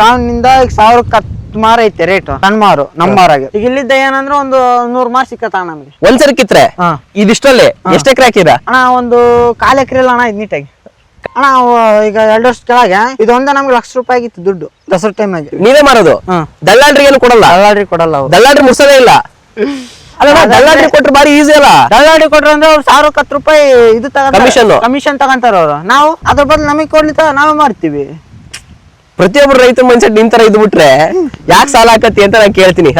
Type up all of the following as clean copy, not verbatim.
Town ನಿಂದ ಈಗ 1000 ಮಾರ ಐತೆ ರೇಟ್ ಸಣ್ಣ ಮಾರು ನಮ್ಮ ಮಾರಾಗ. ಈಗ ಇಲ್ಲಿದ್ದ ಏನಂದ್ರೆ ಒಂದು 100 ಮಾರ್ ಸಿಕ್ಕತ್ತ ನಮ್ಗೆ ಒಂದ್ಸರಿ ಕಿತ್ರೆ. ಇದಿಷ್ಟಲ್ಲಿ ಎಷ್ಟು ಎಕರೆ ಹಾಕಿರ ಅಣ್ಣ? ಒಂದು 1/4 ಎಕರೆ ಇಲ್ಲ ಅಣ್ಣ. ಇದು ನೀಟಾಗಿ ಅಣ್ಣ ಈಗ 2 ವರ್ಷ ಕೆಳಗೆ ಇದೊಂದ ನಮ್ಗೆ ₹1,00,000 ಆಗಿತ್ತು ದುಡ್ಡು ದಸರಾ ಟೈಮ್ನಾಗೆ. ನೀವೇ ಮಾರೋದು? ದಲ್ಲಾಳ್ರಿಗೆ ಏನು ಕೊಡಲ್ಲ? ದಲ್ಲಾಳ್ರಿಗೆ ಕೊಡಲ್ಲ. ದಲ್ಲಾಳ್ರಿ ಮುರ್ಸೋದೇ ಇಲ್ಲ. ಅಲ್ಲ ದಲ್ಲಾಳ್ರಿ ಕೊಟ್ರೆ ಬಾರಿ ಈಸಿ ಅಲ್ಲ. ದಲ್ಲಾಳ್ರಿ ಕೊಟ್ರೆ ಅಂದ್ರೆ ಅವ್ರು ₹1,010 ಇದು ಕಮಿಷನ್ ತಗೊಂತಾರ ಅವ್ರು. ನಾವು ಅದ್ರ ಬದಲು ನಮಗೆ ಕೊಡ್ಲಿತ್ತ ನಾವೇ ಮಾಡ್ತೀವಿ. ಪ್ರತಿಯೊಬ್ಬರು ರೈತರ ಮನುಷ್ಯ ನಿನ್ ತರ ಇದ್ ಬಿಟ್ರೆ ಯಾಕೆ ಸಾಲ ಹಾಕತ್ತಿ ಅಂತ ನಾನು ಕೇಳ್ತೀನಿ.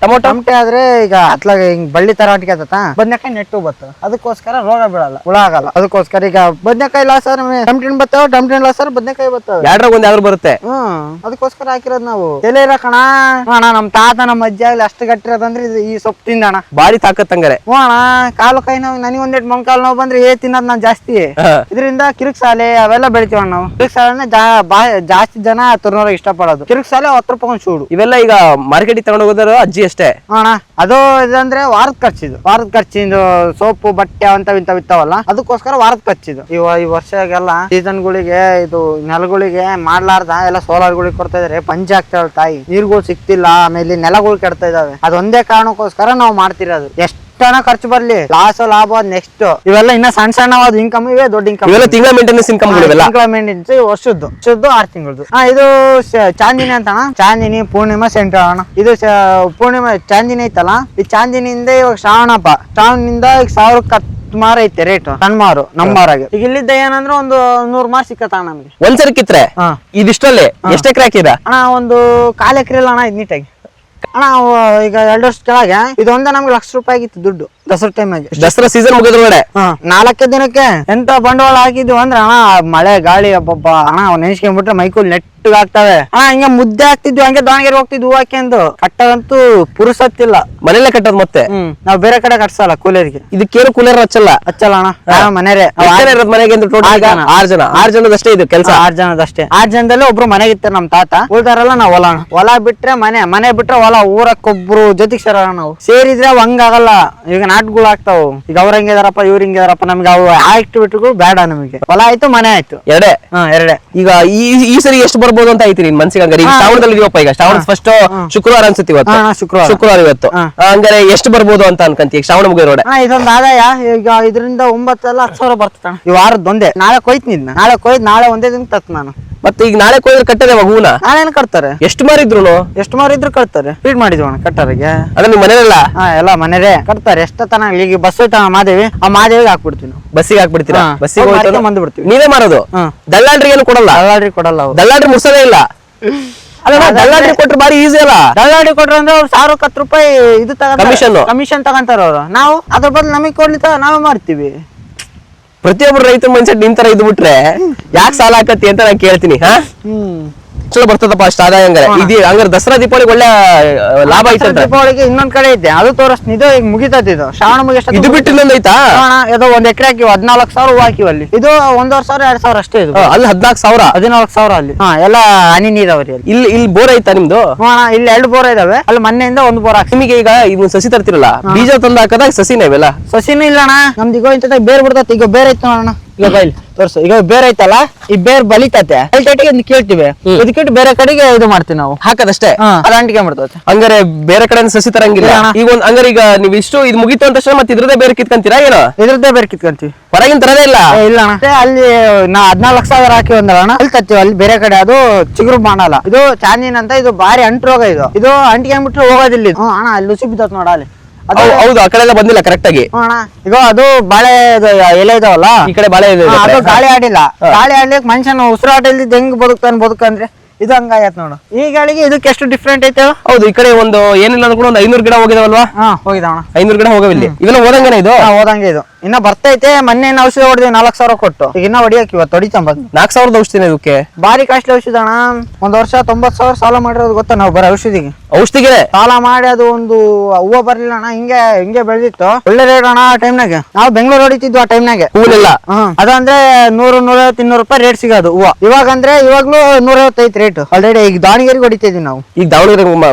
ಟೊಮಟೆ ಆದ್ರೆ ಈಗ ಅತ್ಲಾಗ ಹಿಂಗ್ ಬಳ್ಳಿ ತರ ಅಟ್ಕೆ ಆತತ, ಬದ್ನೆಕಾಯಿ ನೆಟ್ಟು ಬತ್ತ, ಅದಕ್ಕೋಸ್ಕರ ರೋಗ ಬೀಳಲ್ಲ, ಹುಳ ಆಗಲ್ಲ. ಅದಕ್ಕೋಸ್ಕರ ಈಗ ಬದ್ನೆಕಾಯಿ ಲಾಸ್ ಟಮಟಿನ್ ಬತ್ತಾವ, ಟಮಟಿನ್ ಲಾಸ್ ಬದ್ನೆಕಾಯಿ ಬತ್ತಾವ, ಎರಡ್ರಾಗ ಒಂದ್ ಯಾವ್ದು ಬರುತ್ತೆ. ಅದಕ್ಕೋಸ್ಕರ ಹಾಕಿರೋದ್ ನಾವು. ಎಲೆ ಇರಕಣ ಅಣ್ಣ, ನಮ್ ತಾತ ನಮ್ಮ ಅಜ್ಜ ಆಗ್ಲಿ ಅಷ್ಟು ಗಟ್ಟಿರೋದಂದ್ರೆ ಈ ಸೊಪ್ಪು ತಿಂದಣ ಬಾರಿ ತಾಕತ್ ಹಂಗಾರೆ. ಅಣ್ಣ ಕಾಲು ಕೈ ನೋವು ನನಗೆ ಒಂದೇಟ್ ಮೊಂಕಾಲ್ ನೋವು ಬಂದ್ರೆ ತಿನ್ನೋದ್ ನಾನ್ ಜಾಸ್ತಿ. ಇದರಿಂದ ಕಿರಿಕ್ ಸಾಲೆ ಅವೆಲ್ಲ ಬೆಳಿತೀವ ನಾವು. ಕಿರಿಕ್ ಸಾಲೆ ಜಾಸ್ತಿ ಜನ ತುರ್ನೋರಿಗೆ ಇಷ್ಟ ಪಡೋದು. ಕಿರಿಕ್ ಸಾಲೆ ₹10 ಚೂಡು. ಇವೆಲ್ಲ ಈಗ ಮಾರ್ಕೆಟಿಗೆ ತಗೊಂಡು ಹೋಗೋದಾರ ಅಜ್ಜಿ ಅಷ್ಟೇ ಅಣ್ಣ. ಅದು ಇದಂದ್ರೆ ವಾರದ ಖರ್ಚಿದು, ವಾರದ ಖರ್ಚಿಂದು ಸೋಪು ಬಟ್ಟೆ ಇಂಥವ್ ಇತ್ತಾವಲ್ಲ, ಅದಕ್ಕೋಸ್ಕರ ವಾರದ ಖರ್ಚಿದು. ಈ ವರ್ಷಗೆಲ್ಲ ಸೀಸನ್ಗಳಿಗೆ ಇದು ನೆಲಗಳಿಗೆ ಮಾಡ್ಲಾರ್ದ ಎಲ್ಲ ಸೋಲಾರ್ಗಳಿಗೆ ಕೊಡ್ತಾ ಇದಾರೆ. ಪಂಚೆ ಆಗ್ತಾವ ತಾಯಿ, ನೀರ್ಗಳು ಸಿಕ್ತಿಲ್ಲ, ಆಮೇಲೆ ನೆಲಗಳು ಕೆಡ್ತಾ ಇದಾವೆ. ಅದೊಂದೇ ಕಾರಣಕ್ಕೋಸ್ಕರ ನಾವು ಮಾಡ್ತಿರೋದು. ಎಷ್ಟನ ಖರ್ಚು ಬರ್ಲಿ, ಲಾಭ ನೆಕ್ಸ್ಟ್. ಇವೆಲ್ಲ ಇನ್ನ ಸಣ್ಣ ಇನ್ಕಮ್ ಇವೆ, ದೊಡ್ಡ ಇನ್ಕಮ್. ತಿಂಗಳ ಮೇಂಟೆನೆನ್ಸ್ ಇನ್ಕಮ್, ತಿಂಗಳ ಮೇಂಟೆನೆನ್ಸ್ ವರ್ಷದ್ದು 6 ತಿಂಗಳದ್ದು. ಇದು ಚಾಂದಿನಿ ಅಂತ ಅಣ್ಣ. ಚಾಂದಿನಿ ಪೂರ್ಣಿಮಾ ಸೆಂಟರ್ ಅಣ್ಣ. ಇದು ಪೂರ್ಣಿಮಾ ಚಾಂದಿನಿ ಐತಲ್ಲ, ಈ ಚಾಂದಿನಿಂದ ಇವಾಗ ಶ್ರಾವಣನಿಂದ ಈಗ 1000 ಮಾರ ಐತೆ ರೇಟ್ ಸಣ್ಣ ಮಾರು ನಮ್ಮ ಮಾರಾಗ. ಈಗ ಇಲ್ಲಿದ್ದ ಏನಂದ್ರೆ ಒಂದು 100 ಮಾರ್ ಸಿಕ್ಕತ್ತ ನಮ್ಗೆ ಒಂದ್ಸರಿ ಕಿತ್ರೆ. ಇದಿಷ್ಟಲ್ಲಿ ಎಷ್ಟು ಎಕರೆ ಹಾಕಿರ ಅಣ್ಣ? ಒಂದು 1/4 ಎಕರೆ ಇಲ್ಲ ಅಣ್ಣ. ಇದು ನೀಟಾಗಿ ಅಣ್ಣ ಈಗ 2 ವರ್ಷ ಕೆಳಗೆ ಇದೊಂದ ನಮ್ಗೆ ₹1,00,000 ಆಗಿತ್ತು ದುಡ್ಡು ದಸರಾ ಟೈಮ್ನಾಗೆ. ದಸರಾ ಸೀಸನ್ ಮುಗಿದ್ರೊಳಗಡೆ 4 ದಿನಕ್ಕೆ ಎಂತ ಬಂಡವಾಳ ಹಾಕಿದ್ವಿ ಅಂದ್ರೆ ಅಣ್ಣ, ಮಳೆ ಗಾಳಿ ಹಬ್ಬ ಅಣ್ಣ ನೆನ್ಸ್ಕೊಂಡ್ಬಿಟ್ರೆ ಮೈಕೂಲ್ ನೆಟ್ಟಗಾಗ್ತವೆ ಅಣ್ಣ. ಹಿಂಗೆ ಮುದ್ದೆ ಹಾಕ್ತಿದ್ವಿ, ಹಂಗೆ ದಾವಣಗೆರೆ ಹೋಗ್ತಿದ್ವಿ ಹೂ ಹಾಕ್ಯಂದು. ಕಟ್ಟದಂತೂ ಪುರುಸತ್ತಿಲ್ಲ, ಮನೇಲೆ ಕಟ್ಟೋದು. ಮತ್ತೆ ನಾವ್ ಬೇರೆ ಕಡೆ ಕಟ್ಸಲ್ಲ ಕೂಲರಿಗೆ. ಇದಕ್ಕೇನು ಕೂಲರ್ ಹಚ್ಚಲ್ಲ ಅಣ್ಣ. ಮನೆಯೇ ಮನೆಗೆ 6 ಜನದಷ್ಟೇ ಇದು ಕೆಲಸ. 6 ಜನದಷ್ಟೇ. 6 ಜನದಲ್ಲಿ ಒಬ್ರು ಮನೆಗೆ ಇರ್ತಾರೆ ನಮ್ ತಾತ, ಉಳ್ದಾರಲ್ಲ ನಾವ್ ಹೊಲ ಬಿಟ್ರೆ ಮನೆ ಬಿಟ್ರೆ ಹೊಲ. ಊರಕ್ಕೊಬ್ರು ಜೊತೆಗೆ ಸೇರೋಣ ನಾವು. ಸೇರಿದ್ರೆ ಅವ್ ಹಂಗಾಗಲ್ಲ. ಈಗ ನಾಟ್ಗಳು ಆಗ್ತಾವ. ಈಗ ಅವ್ರ ಹೆಂಗಿದಾರಪ್ಪ ಇವ್ರ ಹಿಂಗಿದಾರಪ್ಪ, ನಮ್ಗೆ ಅವು ಆಕ್ಟಿವಿಟಿಗಳು ಬೇಡ ನಮಗೆ. ಹೊಲ ಆಯ್ತು ಮನೆ ಆಯ್ತು, ಎರಡೇ. ಈಗ ಈ ಸರಿ ಎಷ್ಟು ಬರ್ಬೋದು ಅಂತ ಐತಿ ನಿನ್ ಮನ್ಸಿಗೆ? ಹಂಗಾರೆ ಈಗ ಶ್ರಾವಣದಲ್ಲಿ ಇದೀವಪ್ಪ, ಈಗ ಶ್ರಾವಣ ಫಸ್ಟ್ ಶುಕ್ರವಾರ ಅನ್ಸುತ್ತೆ ಇವತ್ತು. ಶುಕ್ರವಾರ ಇವತ್ತು. ಹಂಗಾರೆ ಎಷ್ಟು ಬರ್ಬೋದು ಅಂತ ಅನ್ಕಂತಿ ಶ್ರಾವಣ ಮುಗಿರೋಡೆ? ಇದೊಂದು ಆದಾಯ ಈಗ ಇದರಿಂದ 9 10 ಸಾವಿರ ಬರ್ತಣ ಈ ವಾರದೊಂದೇ. ನಾಳೆ ಕೊಯ್ತೀನಿ, ನಾಳೆ ಒಂದೇ ದಿನ ತತ್ ನಾನು. ಮತ್ತೆ ಈಗ ನಾಳೆ ಕೊಯ್ದ್ರೆ ಕಟ್ಟದೆ ಹೂನ? ನಾಳೆ ಕಟ್ತಾರೆ. ಎಷ್ಟು ಮಾರಿದ್ರು ಕಟ್ತಾರೆ. ಫೀಡ್ ಮಾಡಿದ್ವಣ ಕಟ್ಟರಿಗೆ. ಅದ ನಿಮ್ ಮನೆಯಲ್ಲ? ಎಲ್ಲ ಮನೆಯೇ ಕಟ್ತಾರೆ. ಎಷ್ಟತನ ಈಗ ಬಸ್ ಹೋಯ್ತಾವ ಮಾದೇವಿ, ಆ ಮಾದೇವಿಗೆ ಹಾಕ್ಬಿಡ್ತೀವಿ ನಾವು. ಬಸ್ಸಿಗೆ ಹಾಕ್ಬಿಡ್ತೀರಾ? ಬಸ್ಸಿಗೆ ಬಂದ್ಬಿಡ್ತೀವಿ. ನೀವೇ ಮಾರೋದು? ದಲ್ಲಾಳ್ರಿಗೆ ಏನು ಕೊಡಲ್ಲ? ದಲ್ಲಾಳ್ರಿಗೆ ಕೊಡಲ್ಲ. ದಲ್ಲಾಳ್ರಿ ಮುರ್ಸೋದೇ ಇಲ್ಲ. ದಲ್ಲಾಳ್ರಿ ಕೊಟ್ರೆ ಬಾರಿ ಈಸಿ ಅಲ್ಲ. ದಲ್ಲಾಳ್ರಿ ಕೊಟ್ರೆ ಅಂದ್ರೆ ಅವ್ರು ₹1,010 ಇದು ಕಮಿಷನ್ ತಗೊಂತಾರ ಅವ್ರು. ನಾವು ಅದ್ರ ಬದಲು ನಮಗೆ ಕೊಡ್ಲಿತ್ತ ನಾವೇ ಮಾಡ್ತೀವಿ. ಪ್ರತಿಯೊಬ್ಬರು ರೈತರ ಮನುಷ್ಯ ನಿನ್ ತರ ಇದ್ ಬಿಟ್ರೆ ಯಾಕೆ ಸಾಲ ಹಾಕತ್ತಿ ಅಂತ ನಾನು ಕೇಳ್ತೀನಿ. ಚಲೋ ಬರ್ತದಪ್ಪ ಅಷ್ಟು ಆದಾಯ. ಹಂಗಾರೆ ದಸರಾ ದೀಪಾವಳಿಗೆ ಒಳ್ಳೆ ಲಾಭ ಐತೆ. ದೀಪಾವಳಿಗೆ ಇನ್ನೊಂದ್ ಕಡೆ ಐತೆ, ಅದು ತೋರಿಸ್ತೀನಿ. ಇದು ಈಗ ಮುಗಿತೈತಿ, ಇದು ಶ್ರಾವಣ ಮುಗಿಷ್ಟ. ಇದು ಬಿಟ್ಟು ಇನ್ನೊಂದ್ ಐತಾ? ಇದು 1 ಎಕರೆ ಹಾಕಿವಿ, 14,000 ಹೂ ಹಾಕಿವಿ ಅಲ್ಲಿ. ಇದು 1,500 2,000 ಅಷ್ಟೇ. ಇದು ಅಲ್ಲಿ 14,000 14,000 ಅಲ್ಲಿ. ಎಲ್ಲ ಹನಿ ನೀರಾವರಿ. ಇಲ್ಲಿ ಬೋರ್ ಐತಾ ನಿಮ್ದು? ಇಲ್ಲಿ 2 ಬೋರ್ ಇದಾವೆ. ಅಲ್ಲಿ ಮೊನ್ನೆಯಿಂದ 1 ಬೋರ್ ಹಾಕಿ. ನಿಮಗೆ ಈಗ ಇವ್ ಸಸಿ ತರ್ತಿರಲ್ಲ, ಬೀಜ ತಂದು ಹಾಕದಾಗ ಸಸಿನ ಇವೆಲ್ಲ? ಸಸಿನೂ ಇಲ್ಲ ಅಣ್ಣ ನಮ್ದು. ಈಗ ಇಂತ ಬೇರ್ ಬಿಡ್ತೈತಿ. ಈಗ ಬೇರೆ ಐತ ಅಣ್ಣ. ಈಗ ಬೈಲ್ ತೋರ್ಸು. ಈಗ ಬೇರೆ ಐತಲ್ಲ, ಈ ಬೇರ್ ಬಲಿತತೆ ಕೇಳ್ತೀವಿ. ಇದಕ್ಕಿಟ್ಟು ಬೇರೆ ಕಡೆಗೆ ಇದು ಮಾಡ್ತೀವಿ ನಾವು, ಹಾಕದಷ್ಟೇ. ಅದು ಅಂಟಿಗೆ ಮಾಡ್ತದೆ. ಹಂಗಾರೆ ಬೇರೆ ಕಡೆ ಸಸಿ ತರಂಗಿಲ್ಲ. ಈಗ ಹಂಗಾರೆ ಈಗ ನೀವು ಇಷ್ಟು ಇದು ಮುಗಿತು ಅಂತ ಮತ್ತೆ ಇದ್ರದೇ ಬೇರೆ ಕಿತ್ಕೊಂತೀರಾ ಏನೋ? ಇದ್ರದ್ದೇ ಬೇರೆ ಕಿತ್ಕೊಂತೀವಿ, ಹೊರಗಿನ ತರದೇ ಇಲ್ಲ. ಇಲ್ಲ ಅಣ್ಣ. ಅಲ್ಲಿ ನಾ 14,000 ಹಾಕಿ ಒಂದಲ್ಲ ಅಲ್ಲಿ ತತ್ತೀವಿ. ಅಲ್ಲಿ ಬೇರೆ ಕಡೆ ಅದು ಚಿಗುರು ಮಾಡಲ್ಲ. ಇದು ಚಾಂದಿನ ಅಂತ, ಇದು ಬಾರಿ ಅಂಟು ರೋಗ. ಇದು ಅಂಟಿಗೆ ಬಿಟ್ರೆ ಹೋಗೋದಿಲ್ಲ. ಅಣ್ಣ ಅಲ್ಲಿ ಲುಸಿ ಬಿದ್ದತ್ ನೋಡ ಅಲ್ಲಿ. ಹೌದು, ಆ ಕಡೆ ಎಲ್ಲ ಬಂದಿಲ್ಲ ಕರೆಕ್ಟ್ ಆಗಿ. ಈಗ ಅದು ಬಾಳೆ ಎಲೆ ಇದಾವಲ್ಲ, ಈ ಕಡೆ ಬಾಳೆ ಅದು ಗಾಳಿ ಆಡಿಲ್ಲ. ಗಾಳಿ ಆಡ್ಲಿಕ್ಕೆ ಮನುಷ್ಯನ ಉಸಿರಾಟ ಇಲ್ದಿದ್ದು ಹೆಂಗ್ ಬದುಕ್ತಾನೆ ಇದು ಹಂಗಾಯತ್ ನೋಡು. ಈ ಗಾಳಿಗೆ ಇದಕ್ಕೆ ಎಷ್ಟು ಡಿಫ್ರೆಂಟ್ ಐತೆ. ಹೌದು, ಈ ಕಡೆ ಒಂದು ಏನಿಲ್ಲ ಅಂದ್ರೂ ಒಂದು 500 ಗಿಡ ಹೋಗಿದಾವಲ್ವಾ? ಹೋಗಿದಾವಣ. 500 ಗಿಡ ಹೋಗವಿಲ್ಲ. ಇವೆಲ್ಲ ಓದಂಗೇನೆ ಇದು? ಓದಂಗೆ ಇದು. ಇನ್ನ ಬರ್ತೈತೆ. ಮೊನ್ನೆ ಔಷಧಿ ಹೊಡೆದ್ವಿ 4,000 ಕೊಟ್ಟು. ಈಗ ಇನ್ನ ಹೊಡಿಯಕ್ ಇವತ್ತು ಹೊಡಿತಂಬಂದ್ 4,000 ಔಷಧಿನ ಇದಕ್ಕೆ? ಬಾರಿ ಕಾಸ್ಟ್ಲಿ ಔಷಧ ಅಣ್ಣ. 1 ವರ್ಷ 90,000 ಸಾಲ ಮಾಡಿರೋದು ಗೊತ್ತಾ ನಾವು ಬರೀ ಔಷಧಿಗೆ ಸಾಲ ಮಾಡಿ. ಅದು ಒಂದು ಹೂವು ಬರ್ಲಿಲ್ಲ ಅಣ್ಣ. ಹಿಂಗೆ ಬೆಳೆದಿತ್ತು. ಒಳ್ಳೆ ರೇಟ್ ಅಣ್ಣ ಆ ಟೈಮ್ನಾಗ. ನಾವು ಬೆಂಗಳೂರು ಹೊಡಿತಿದ್ವಿ ಆ ಟೈಮ್ನಾಗೆ. ಹೂವಿಲ್ಲ ಅದಂದ್ರೆ 100 150 200 ರೂಪಾಯಿ ರೇಟ್ ಸಿಗೋದು ಹೂವು. ಇವಾಗ ಅಂದ್ರೆ ಇವಾಗ್ಲೂ 150 ರೇಟ್ ಆಲ್ರೆಡಿ. ಈಗ ದಾವಣಗೆರೆಗೆ ಹೊಡಿತಿದ್ವಿ ನಾವು. ಈಗ ದಾವಣಗೆರೆ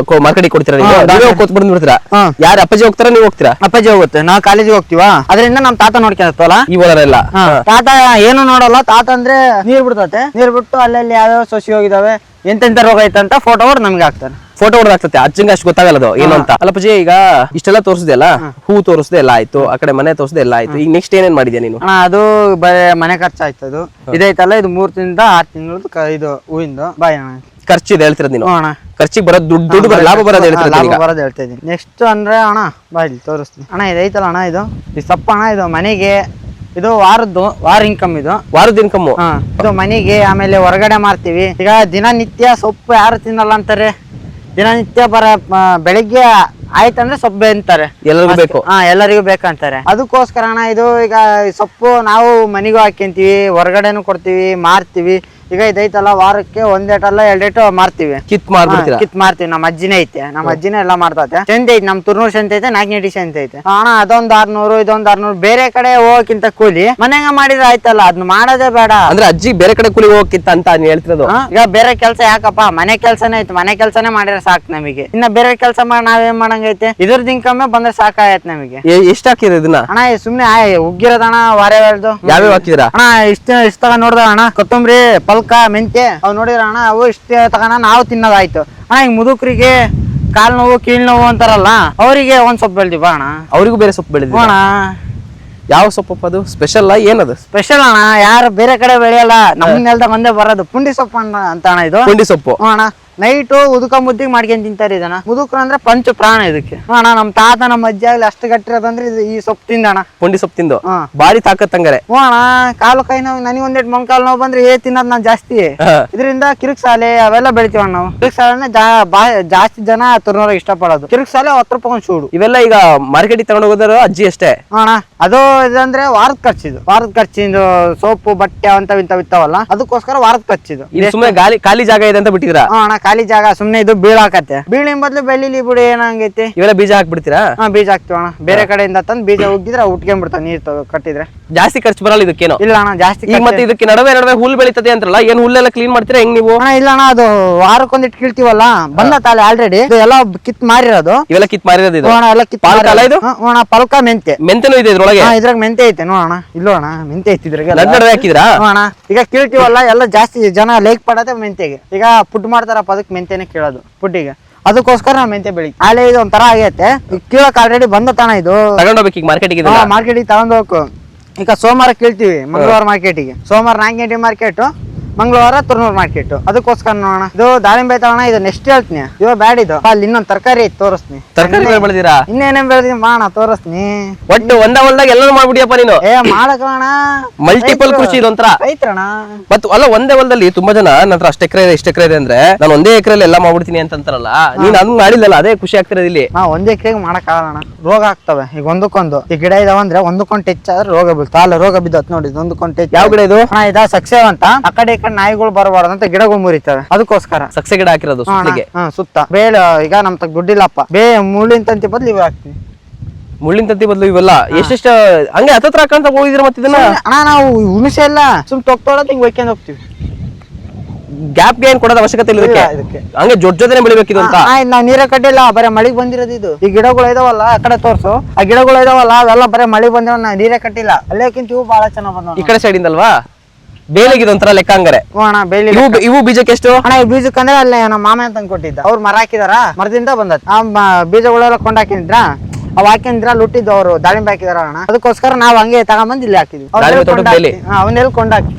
ಮಾರ್ಕೆಟಿಗೆ ಕೊಡ್ತೀರಾ? ಯಾರು ಅಪ್ಪಾಜಿ ಹೋಗ್ತಾರ, ನೀವು ಹೋಗ್ತೀರಾ? ಅಪ್ಪಾಜಿ ಹೋಗುತ್ತೆ, ನಾವು ಕಾಲೇಜಿಗೆ ಹೋಗ್ತೀವಾ. ಅದರಿಂದ ನಮ್ ತಾತ ನೋಡ್ಕೊಂತಲ್ಲ ಈ ಊರಲ್ಲ. ತಾತ ಏನು ನೋಡಲ್ಲ. ತಾತ ಅಂದ್ರೆ ನೀರ್ ಬಿಡ್ತತೆ. ನೀರ್ ಬಿಟ್ಟು ಅಲ್ಲಲ್ಲಿ ಯಾವ್ಯಾವ ಸಸಿ ಹೋಗಿದಾವೆ ಎಂತೆಂತ ರೋಗ ಐತಂತ ಫೋಟೋ ಹೊಡೆದು ನಮ್ಗೆ ಹಾಕ್ತಾರೆ. ಫೋಟೋ ಹೊಡೆದಾಗ್ತದೆ, ಅಜ್ಜಂಗೆ ಅಷ್ಟು ಗೊತ್ತಾಗಲ್ಲ ಅದು ಏನು ಅಂತ. ಅಲ್ಲ ಪೂಜೆ, ಈಗ ಇಷ್ಟೆಲ್ಲ ತೋರಿಸಿದೆ ಅಲ್ಲ, ಹೂ ತೋರಿಸಿದೆ ಎಲ್ಲ ಆಯ್ತು, ಆ ಕಡೆ ಮನೆ ತೋರಿಸಿದೆ ಎಲ್ಲ ಆಯ್ತು, ಈಗ ನೆಕ್ಸ್ಟ್ ಏನೇನ್ ಮಾಡಿದ್ಯಾ ನೀನು? ಅಣ್ಣ ಅದು ಬರೀ ಮನೆ ಖರ್ಚಾಯ್ತು. ಅದು ಇದೈತಲ್ಲ, ಇದು 3 ತಿಂಗಳಿಂದ 6 ತಿಂಗಳದ್ದು ಇದು ಹೂವಿಂದು ಬಾಯ್ ಅಣ್ಣ. ಖರ್ಚಿದೆ ಹೇಳ್ತಿರೋದು ನೀನು? ಅಣ್ಣ ಖರ್ಚಿಗೆ ಬರೋದು ದುಡ್ಡು ಲಾಭ ಬರೋದು ಹೇಳ್ತಿರೋದು. ಲಾಭ ಬರೋದು ಹೇಳ್ತಾ ಇದ್ದೀನಿ. ನೆಕ್ಸ್ಟ್ ಅಂದ್ರೆ ಅಣ್ಣ ಬಾಯ್ಲಿ ತೋರಿಸ್ತೀನಿ ಅಣ್ಣ. ಇದೈತಲ್ಲ ಅಣ್ಣ, ಇದು ಸೊಪ್ಪು ಅಣ್ಣ. ಇದು ಮನೆಗೆ, ಇದು ವಾರ ಇನ್ಕಮ್. ಇದು ವಾರದ ಇನ್ಕಮ್. ಇದು ಮನೆಗೆ, ಆಮೇಲೆ ಹೊರಗಡೆ ಮಾರ್ತೀವಿ. ಈಗ ದಿನನಿತ್ಯ ಸೊಪ್ಪು ಯಾರು ತಿನ್ನಲ್ಲ ಅಂತಾರೆ. ದಿನನಿತ್ಯ ಬೆಳಿಗ್ಗೆ ಆಯ್ತಂದ್ರೆ ಸೊಪ್ಪು ಅಂತಾರೆ, ಎಲ್ಲರಿಗೂ ಬೇಕು. ಎಲ್ಲರಿಗೂ ಬೇಕಂತಾರೆ. ಅದಕ್ಕೋಸ್ಕರ ಅಣ್ಣ ಇದು ಈಗ ಸೊಪ್ಪು ನಾವು ಮನೆಗೂ ಹಾಕ್ಯಂತೀವಿ, ಹೊರಗಡೆನು ಕೊಡ್ತೀವಿ, ಮಾರ್ತೀವಿ. ಈಗ ಇದೈತಲ್ಲ, ವಾರಕ್ಕೆ 1 ಏಟಲ್ಲ 2 ಏಟು ಮಾರ್ತೀವಿ. ಕಿತ್ ಮಾರ್ತೀವಿ. ನಮ್ಮ ಅಜ್ಜಿನೇ ಐತೆ, ನಮ್ಮ ಅಜ್ಜಿನೇ ಎಲ್ಲ ಮಾಡ್ತೈತೆ. ಸಂತೆ ಐತೆ, ನಮ್ ತುರ್ನೂರ್ ಸಂತೆ ಐತೆ, ನಾಲ್ಕನೇಟಿ ಸಂತೆ ಐತೆ ಅಣ್ಣ. ಅದೊಂದು 600, ಇದೊಂದು 600. ಬೇರೆ ಕಡೆ ಹೋಗಕ್ಕಿಂತ ಕೂಲಿ ಮನೆಗ ಮಾಡಿದ್ರೆ ಆಯ್ತಲ್ಲ, ಅದನ್ನ ಮಾಡೋದೇ ಬೇಡ. ಅಂದ್ರೆ ಅಜ್ಜಿ ಬೇರೆ ಕಡೆ ಕೂಲಿ ಹೋಗಕ್ಕಿಂತ ಅಂತ ಹೇಳ್ತಿರೋದು. ಈಗ ಬೇರೆ ಕೆಲ್ಸ ಯಾಕಪ್ಪ, ಮನೆ ಕೆಲ್ಸನೇ ಐತೆ, ಮನೆ ಕೆಲ್ಸನೇ ಮಾಡಿದ್ರೆ ಸಾಕು ನಮಗೆ. ಇನ್ನ ಬೇರೆ ಕೆಲ್ಸ ಮಾಡಿ ನಾವೇನ್ ಮಾಡಂಗೈತೆ? ಇದ್ರದ್ದು ಇನ್ಕಮ್ ಬಂದ್ರೆ ಸಾಕಾಯತ್ ನಮಗೆ. ಎಷ್ಟ್ ಹಾಕಿದ್ರೆ ಇದನ್ನ? ಅಣ್ಣ ಸುಮ್ನೆ ಉಗ್ಗಿರೋದಣ್ಣ, ವಾರದ್ದು. ಯಾವ್ಯಾವ ಹಾಕಿದಿರಾ ಅಣ್ಣ? ಇಷ್ಟ ತಗ ನೋಡ್ದ ಅಣ್ಣ, ಕೊತ್ತಂಬರಿ, ಪಲ್ಕ, ಮೆಂತ್ಯ ಅವ್ ನೋಡಿದ್ರ ಅಣ್ಣ, ಅವು ಇಷ್ಟ ತಗನ ನಾವು ತಿನ್ನೋದಾಯ್ತು ಅಣ್ಣ. ಈಗ ಮುದುಕರಿಗೆ ಕಾಲ್ ನೋವು, ಕೀಳ್ ನೋವು ಅಂತಾರಲ್ಲ, ಅವರಿಗೆ ಒಂದ್ ಸೊಪ್ಪು ಬೆಳ್ದಿವ ಅಣ್ಣ. ಅವ್ರಿಗೂ ಬೇರೆ ಸೊಪ್ಪು ಬೆಳೆದಿವ ಅಣ್ಣ. ಯಾವ ಸೊಪ್ಪು ಅದು? ಸ್ಪೆಷಲ್ ಏನದು? ಸ್ಪೆಷಲ್ ಅಣ್ಣ, ಯಾರು ಬೇರೆ ಕಡೆ ಬೆಳೆಯಲ್ಲ, ನಮ್ ನೆಲ್ದಾಗ ಒಂದೇ ಬರೋದು ಪುಂಡಿ ಸೊಪ್ಪು ಅಂತ ಅಣ್ಣ. ಇದು ಪುಂಡಿ ಸೊಪ್ಪು ಅಣ್ಣ. ನೈಟು ಉದುಕ ಮುದ್ದಿಗೆ ಮಾಡ್ಕೊಂಡ್ ತಿಂತಾರೆ ಇದನ್ನ. ಮುದುಕರು ಅಂದ್ರೆ ಪಂಚ ಪ್ರಾಣ ಇದಕ್ಕೆ ಅಣ್ಣ. ನಮ್ ತಾತ ನಮ್ಮ ಅಜ್ಜ ಆಗ್ಲಿ ಅಷ್ಟು ಗಟ್ಟಿರೋದಂದ್ರೆ ಈ ಸೊಪ್ಪು ತಿಂದಣ್ಣ. ಪುಂಡಿ ಸೊಪ್ಪು ತಿಂದು ಬಾರಿ ತಾಕತ್ತಂಗಾರೆ. ಅಣ್ಣ ಕಾಲು ಕೈ ನೋವು, ನನಗೆ ಒಂದೆರಡು ಮೊಣಕಾಲು ನೋವು ಬಂದ್ರೆ ತಿನ್ನೋದ್ ನಾನ್ ಜಾಸ್ತಿ. ಇದರಿಂದ ಕಿರಿಕ್ ಸಾಲೆ ಅವೆಲ್ಲ ಬೆಳಿತೀವಣ್ಣ ನಾವು. ಕಿರಿಕ್ ಸಾಲೆ ಜಾಸ್ತಿ ಜನ ತುರ್ನೂರ ಇಷ್ಟಪಡೋದು. ಕಿರಿಕ್ ಸಾಲೆ 10 ರೂಪಾಯಿ ಒಂದು ಚೂಡು. ಇವೆಲ್ಲ ಈಗ ಮಾರ್ಕೆಟಿಗೆ ತಗೊಂಡು ಹೋಗೋದಾರ ಅಜ್ಜಿ ಅಷ್ಟೇ ಅಣ್ಣ. ಅದು ಇದಂದ್ರೆ ವಾರದ ಖರ್ಚಿದು. ವಾರದ ಖರ್ಚಿಂದು ಸೋಪು ಬಟ್ಟೆ ಇಂಥವ್ ಇತ್ತಾವಲ್ಲ, ಅದಕ್ಕೋಸ್ಕರ ವಾರದ ಖರ್ಚಿದು. ಸುಮ್ಮನೆ ಖಾಲಿ ಜಾಗ ಇದೆ ಅಂತ ಬಿಟ್ಟಿದ್ರ? ಅಣ್ಣ ಖಾಲಿ ಜಾಗ, ಸುಮ್ನೆ ಇದು ಬೀಳಾಕತ್ತೆ. ಬೀಳಿನ ಬದ್ಲು ಬೆಳ್ಳಿಲಿ ಬಿಡು, ಏನಂಗೈತಿ. ಇವೆಲ್ಲ ಬೀಜ ಹಾಕ್ಬಿಡ್ತೀರಾ? ಬೀಜ ಹಾಕ್ತಿವ ಅಣ್ಣ. ಬೇರೆ ಕಡೆಯಿಂದ ತಂದು ಬೀಜ ಉಗ್ಗಿದ್ರೆ ಉಟ್ಕೊಂಡ್ಬಿಡ್ತಾವ, ನೀರ್ ಕಟ್ಟಿದ್ರೆ. ಜಾಸ್ತಿ ಖರ್ಚು ಬರಲ್ಲ ಇದಕ್ಕೇನು? ಇಲ್ಲ ಅಣ್ಣ, ಜಾಸ್ತಿ. ಈಗ ಮತ್ತೆ ಇದಕ್ಕೆ ನಡುವೆ ಹುಲ್ ಬೆಳೀತದೆ ಅಂತಲ್ಲ, ಏನ್ ಹುಲ್ಲೆಲ್ಲ ಕ್ಲೀನ್ ಮಾಡ್ತೀರಾ ಹೆಂಗ್ ನೀವು? ಅಣ್ಣ ಇಲ್ಲ ಅಣ್ಣ, ಅದು ವಾರಕ್ಕೊಂದಿಟ್ಟು ಕೀಳ್ತೀವಲ್ಲ, ಬಂದ ತಾಳೆ ಆಲ್ರೆಡಿ ಎಲ್ಲ ಕಿತ್ ಮಾರಿರೋದು. ಇವೆಲ್ಲ ಕಿತ್ ಮಾರಿರೋದು ಇದು? ಎಲ್ಲ ಕಿತ್ ಪಾಲ್ಕ ಇದು? ಅಣ್ಣ ಪಲ್ಕ, ಮೆಂತೆ. ಮೆಂತೆನೂ ಇದೆ ಇದ್ರೊಳಗೆ? ಇದ್ರಾಗ ಮೆಂತೆ ಐತೆ ನೋಡೋಣ. ಇಲ್ಲೋ ಅಣ್ಣ, ಮೆಂತೆ ಐತಿ ಇದ್ರಾಗ. ಹಾಕಿದ್ರಾ? ಅಣ್ಣ ಈಗ ಕೀಳ್ತೀವಲ್ಲ, ಎಲ್ಲ ಜಾಸ್ತಿ ಜನ ಲೈಕ್ ಪಡತ್ತೆ ಮೆಂತೆಗೆ. ಈಗ ಪುಡ್ ಮಾಡ್ತಾರಪ್ಪ, ಅದಕ್ಕೆ ಮೆಂತೆನೆ ಕೇಳೋದು ಪುಡ್ಡಿಗೆ. ಅದಕ್ಕೋಸ್ಕರ ನಾವು ಮೆಂತೆ ಬೆಳಿ. ಆಲೆ ಇದು ಒಂಥರ ಆಗೈತೆ, ಕೀಳಕ್ ಆಲ್ರೆಡಿ ಬಂದ ತಾಣ. ಇದು ತಗೊಂಡೋಗ್ಬೇಕು ಈಗ ಮಾರ್ಕೆಟಿಗೆ? ಮಾರ್ಕೆಟಿಗೆ ತಗೊಂಡ್ ಹೋಗ್ಬೇಕು. ಈಗ ಸೋಮವಾರ ಕೀಳ್ತೀವಿ, ಮಂಗಳವಾರ ಮಾರ್ಕೆಟಿಗೆ. ಸೋಮವಾರ 4 ಗಂಟೆ ಮಾರ್ಕೆಟ್, ಮಂಗಳವಾರ ತುರ್ನೂರ್ ಮಾರ್ಕೆಟ್. ಅದಕ್ಕೋಸ್ಕರ ನೋಡೋಣ. ಇದು ದಾಳಿಂಬೆ ತಗೋಣ. ಇದು ನೆಕ್ಸ್ಟ್ ಹೇಳ್ತೀನಿ, ಇವಾಗ ಬ್ಯಾಡ್. ಇದು ಅಲ್ಲಿ ಇನ್ನೊಂದ್ ತರಕಾರಿ ಐತಿ, ತೋರಿಸ್ತೀನಿ. ತರಕಾರಿ ಬೆಳೆದಿರಾ? ಇನ್ನೇನೇನ್ ಬೆಳೆದಿನಿ ಮಾಣ, ತೋರಿಸ್ತೀನಿ. ಒಟ್ಟು ಹೊಲ್ದಾಗ ಎಲ್ಲರೂ ಮಾಡ್ಬಿಡಿಯಪ್ಪ ನೀನು. ಮಾಡಕೋಣ, ಮಲ್ಟಿಪಲ್ ಕೃಷಿ ಇದೊಂಥರ ರೈತ್ರಣ. ಮತ್ತು ಅಲ್ಲ, ಒಂದೇ ಹೊಲದಲ್ಲಿ ತುಂಬಾ ಜನ ನಂತರ ಅಷ್ಟು ಎಕರೆ ಇದೆ, ಇಷ್ಟು ಎಕರೆ ಇದೆ ಅಂದ್ರೆ ನಾನು ಒಂದೇ ಎಕರೆಲ್ಲಿ ಎಲ್ಲ ಮಾಡ್ಬಿಡ್ತೀನಿ ಅಂತಾರಲ್ಲ, ನೀನ್ ಅದನ್ನ ಮಾಡಿಲ್ಲಲ್ಲ, ಅದೇ ಖುಷಿ ಆಗ್ತಿರೋದು ಇಲ್ಲಿ. ನಾ ಒಂದೇ ಎಕರೆಗೆ ಮಾಡಕ್ ಆಗಲ್ಲ, ರೋಗ ಆಗ್ತವೆ. ಈಗ ಒಂದಕ್ಕೊಂದು ಈ ಗಿಡ ಇದಾವಂದ್ರೆ ಒಂದಕ್ಕೊಂದು ಟಚ್ ಆದ್ರೆ ರೋಗ ಬೀಳ್ತಾ. ಅಲ್ಲ ರೋಗ ಬಿದ್ದತ್ ನೋಡಿ, ಒಂದಕ್ಕೊಂದು ಟಚ್. ಯಾವ ಗಿಡ ಇದು? ಇದ ಸಕ್ಸೇವ್ ಅಂತ. ಆ ಕಡೆ ಈ ಕಡೆ ನಾಯಿಗಳು ಬರಬಾರ್ದು ಅಂತ ಗಿಡಗಳು ಮುರಿತವೆ, ಅದಕ್ಕೋಸ್ಕರ ಸಕ್ಸೆ ಗಿಡ ಹಾಕಿರೋದು ಸುತ್ತ. ಬೇಳೆ ಈಗ ನಮ್ ತಗ ದುಡ್ಡಿಲ್ಲಪ್ಪ, ಮುಳ್ಳಿನ ತಂತಿ ಬದ್ಲು ಇವ್ ಹಾಕ್ತಿವಿ. ಮುಳ್ಳಿನ ತಂತಿ ಬದಲು ಇವೆಲ್ಲ ಎಷ್ಟೆಷ್ಟು ಹಂಗೆ ಹತ್ರ ಹಾಕಂತ ಹೋಗಿದ್ರೆ ಮತ್ತೆ ಇದನ್ನ? ಅಣ್ಣ ನಾವು ಹುಣಸೆ ಎಲ್ಲ ಸುಮ್ ತೊಗೊಳೋದು, ಹಿಂಗ್ ಒಯ್ಕೊಂಡ್ ಹೋಗ್ತಿವಿ. ಗ್ಯಾಪ್ ಏನ್ ಕೊಡೋದ ಅವಶ್ಯಕತೆ ಇಲ್ಲ ಇದಕ್ಕೆ, ಹಂಗೆ ಜೊತೆನೆ ಬೆಳಿಬೇಕಿದು ಅಂತ. ನಾವ್ ನೀರ ಕಟ್ಟಿಲ್ಲ, ಬರೀ ಮಳಿಗ್ ಬಂದಿರೋದು ಇದು. ಈ ಗಿಡಗಳು ಇದಾವಲ್ಲ, ಆ ಕಡೆ ತೋರ್ಸು. ಆ ಗಿಡಗಳು ಇದಾವಲ್ಲ, ಅವೆಲ್ಲ ಬರೀ ಮಳಿ ಬಂದಿರೋ, ನೀರೇ ಕಟ್ಟಿಲ್ಲ. ಅಲ್ಲೇಕಿಂತ ಇವು ಬಹಳ ಚೆನ್ನಾಗ್ ಬಂದ. ಈ ಕಡೆ ಸೈಡ್ ಇಂದಲ್ವಾ? ಬೇಲಿಗೆ ಒಂಥರ ಲೆಕ್ಕ ಹಂಗಾರೆ. ಅಣ್ಣ ಬೇಲಿ. ಇವು ಬೀಜಕ್ಕೆ ಎಷ್ಟು ಅಣ್ಣ? ಈ ಬೀಜಕ್ಕಂದ್ರೆ ಅಲ್ಲೇ ನಮ್ಮ ಮಾಮ ಅಂತ ಕೊಟ್ಟಿದ್ದ, ಅವ್ರು ಮರ ಹಾಕಿದಾರ, ಮರದಿಂದ ಬಂದತ್. ಆ ಬೀಜಗಳೆಲ್ಲ ಕೊಂಡಾಕಿದ್ರ, ಅವ್ ಹಾಕಿದ್ರ ಲುಟ್ಟಿದ್ದು ಅವ್ರು ದಾಳಿಂಬೆ ಹಾಕಿದಾರ ಅಣ್ಣ. ಅದಕ್ಕೋಸ್ಕರ ನಾವ್ ಹಂಗೆ ತಗೊಂಬಂದ್ ಇಲ್ಲಿ ಹಾಕಿದ್ವಿ. ಅವನ್ನೆಲ್ಲ ಕೊಂಡಾಕಿ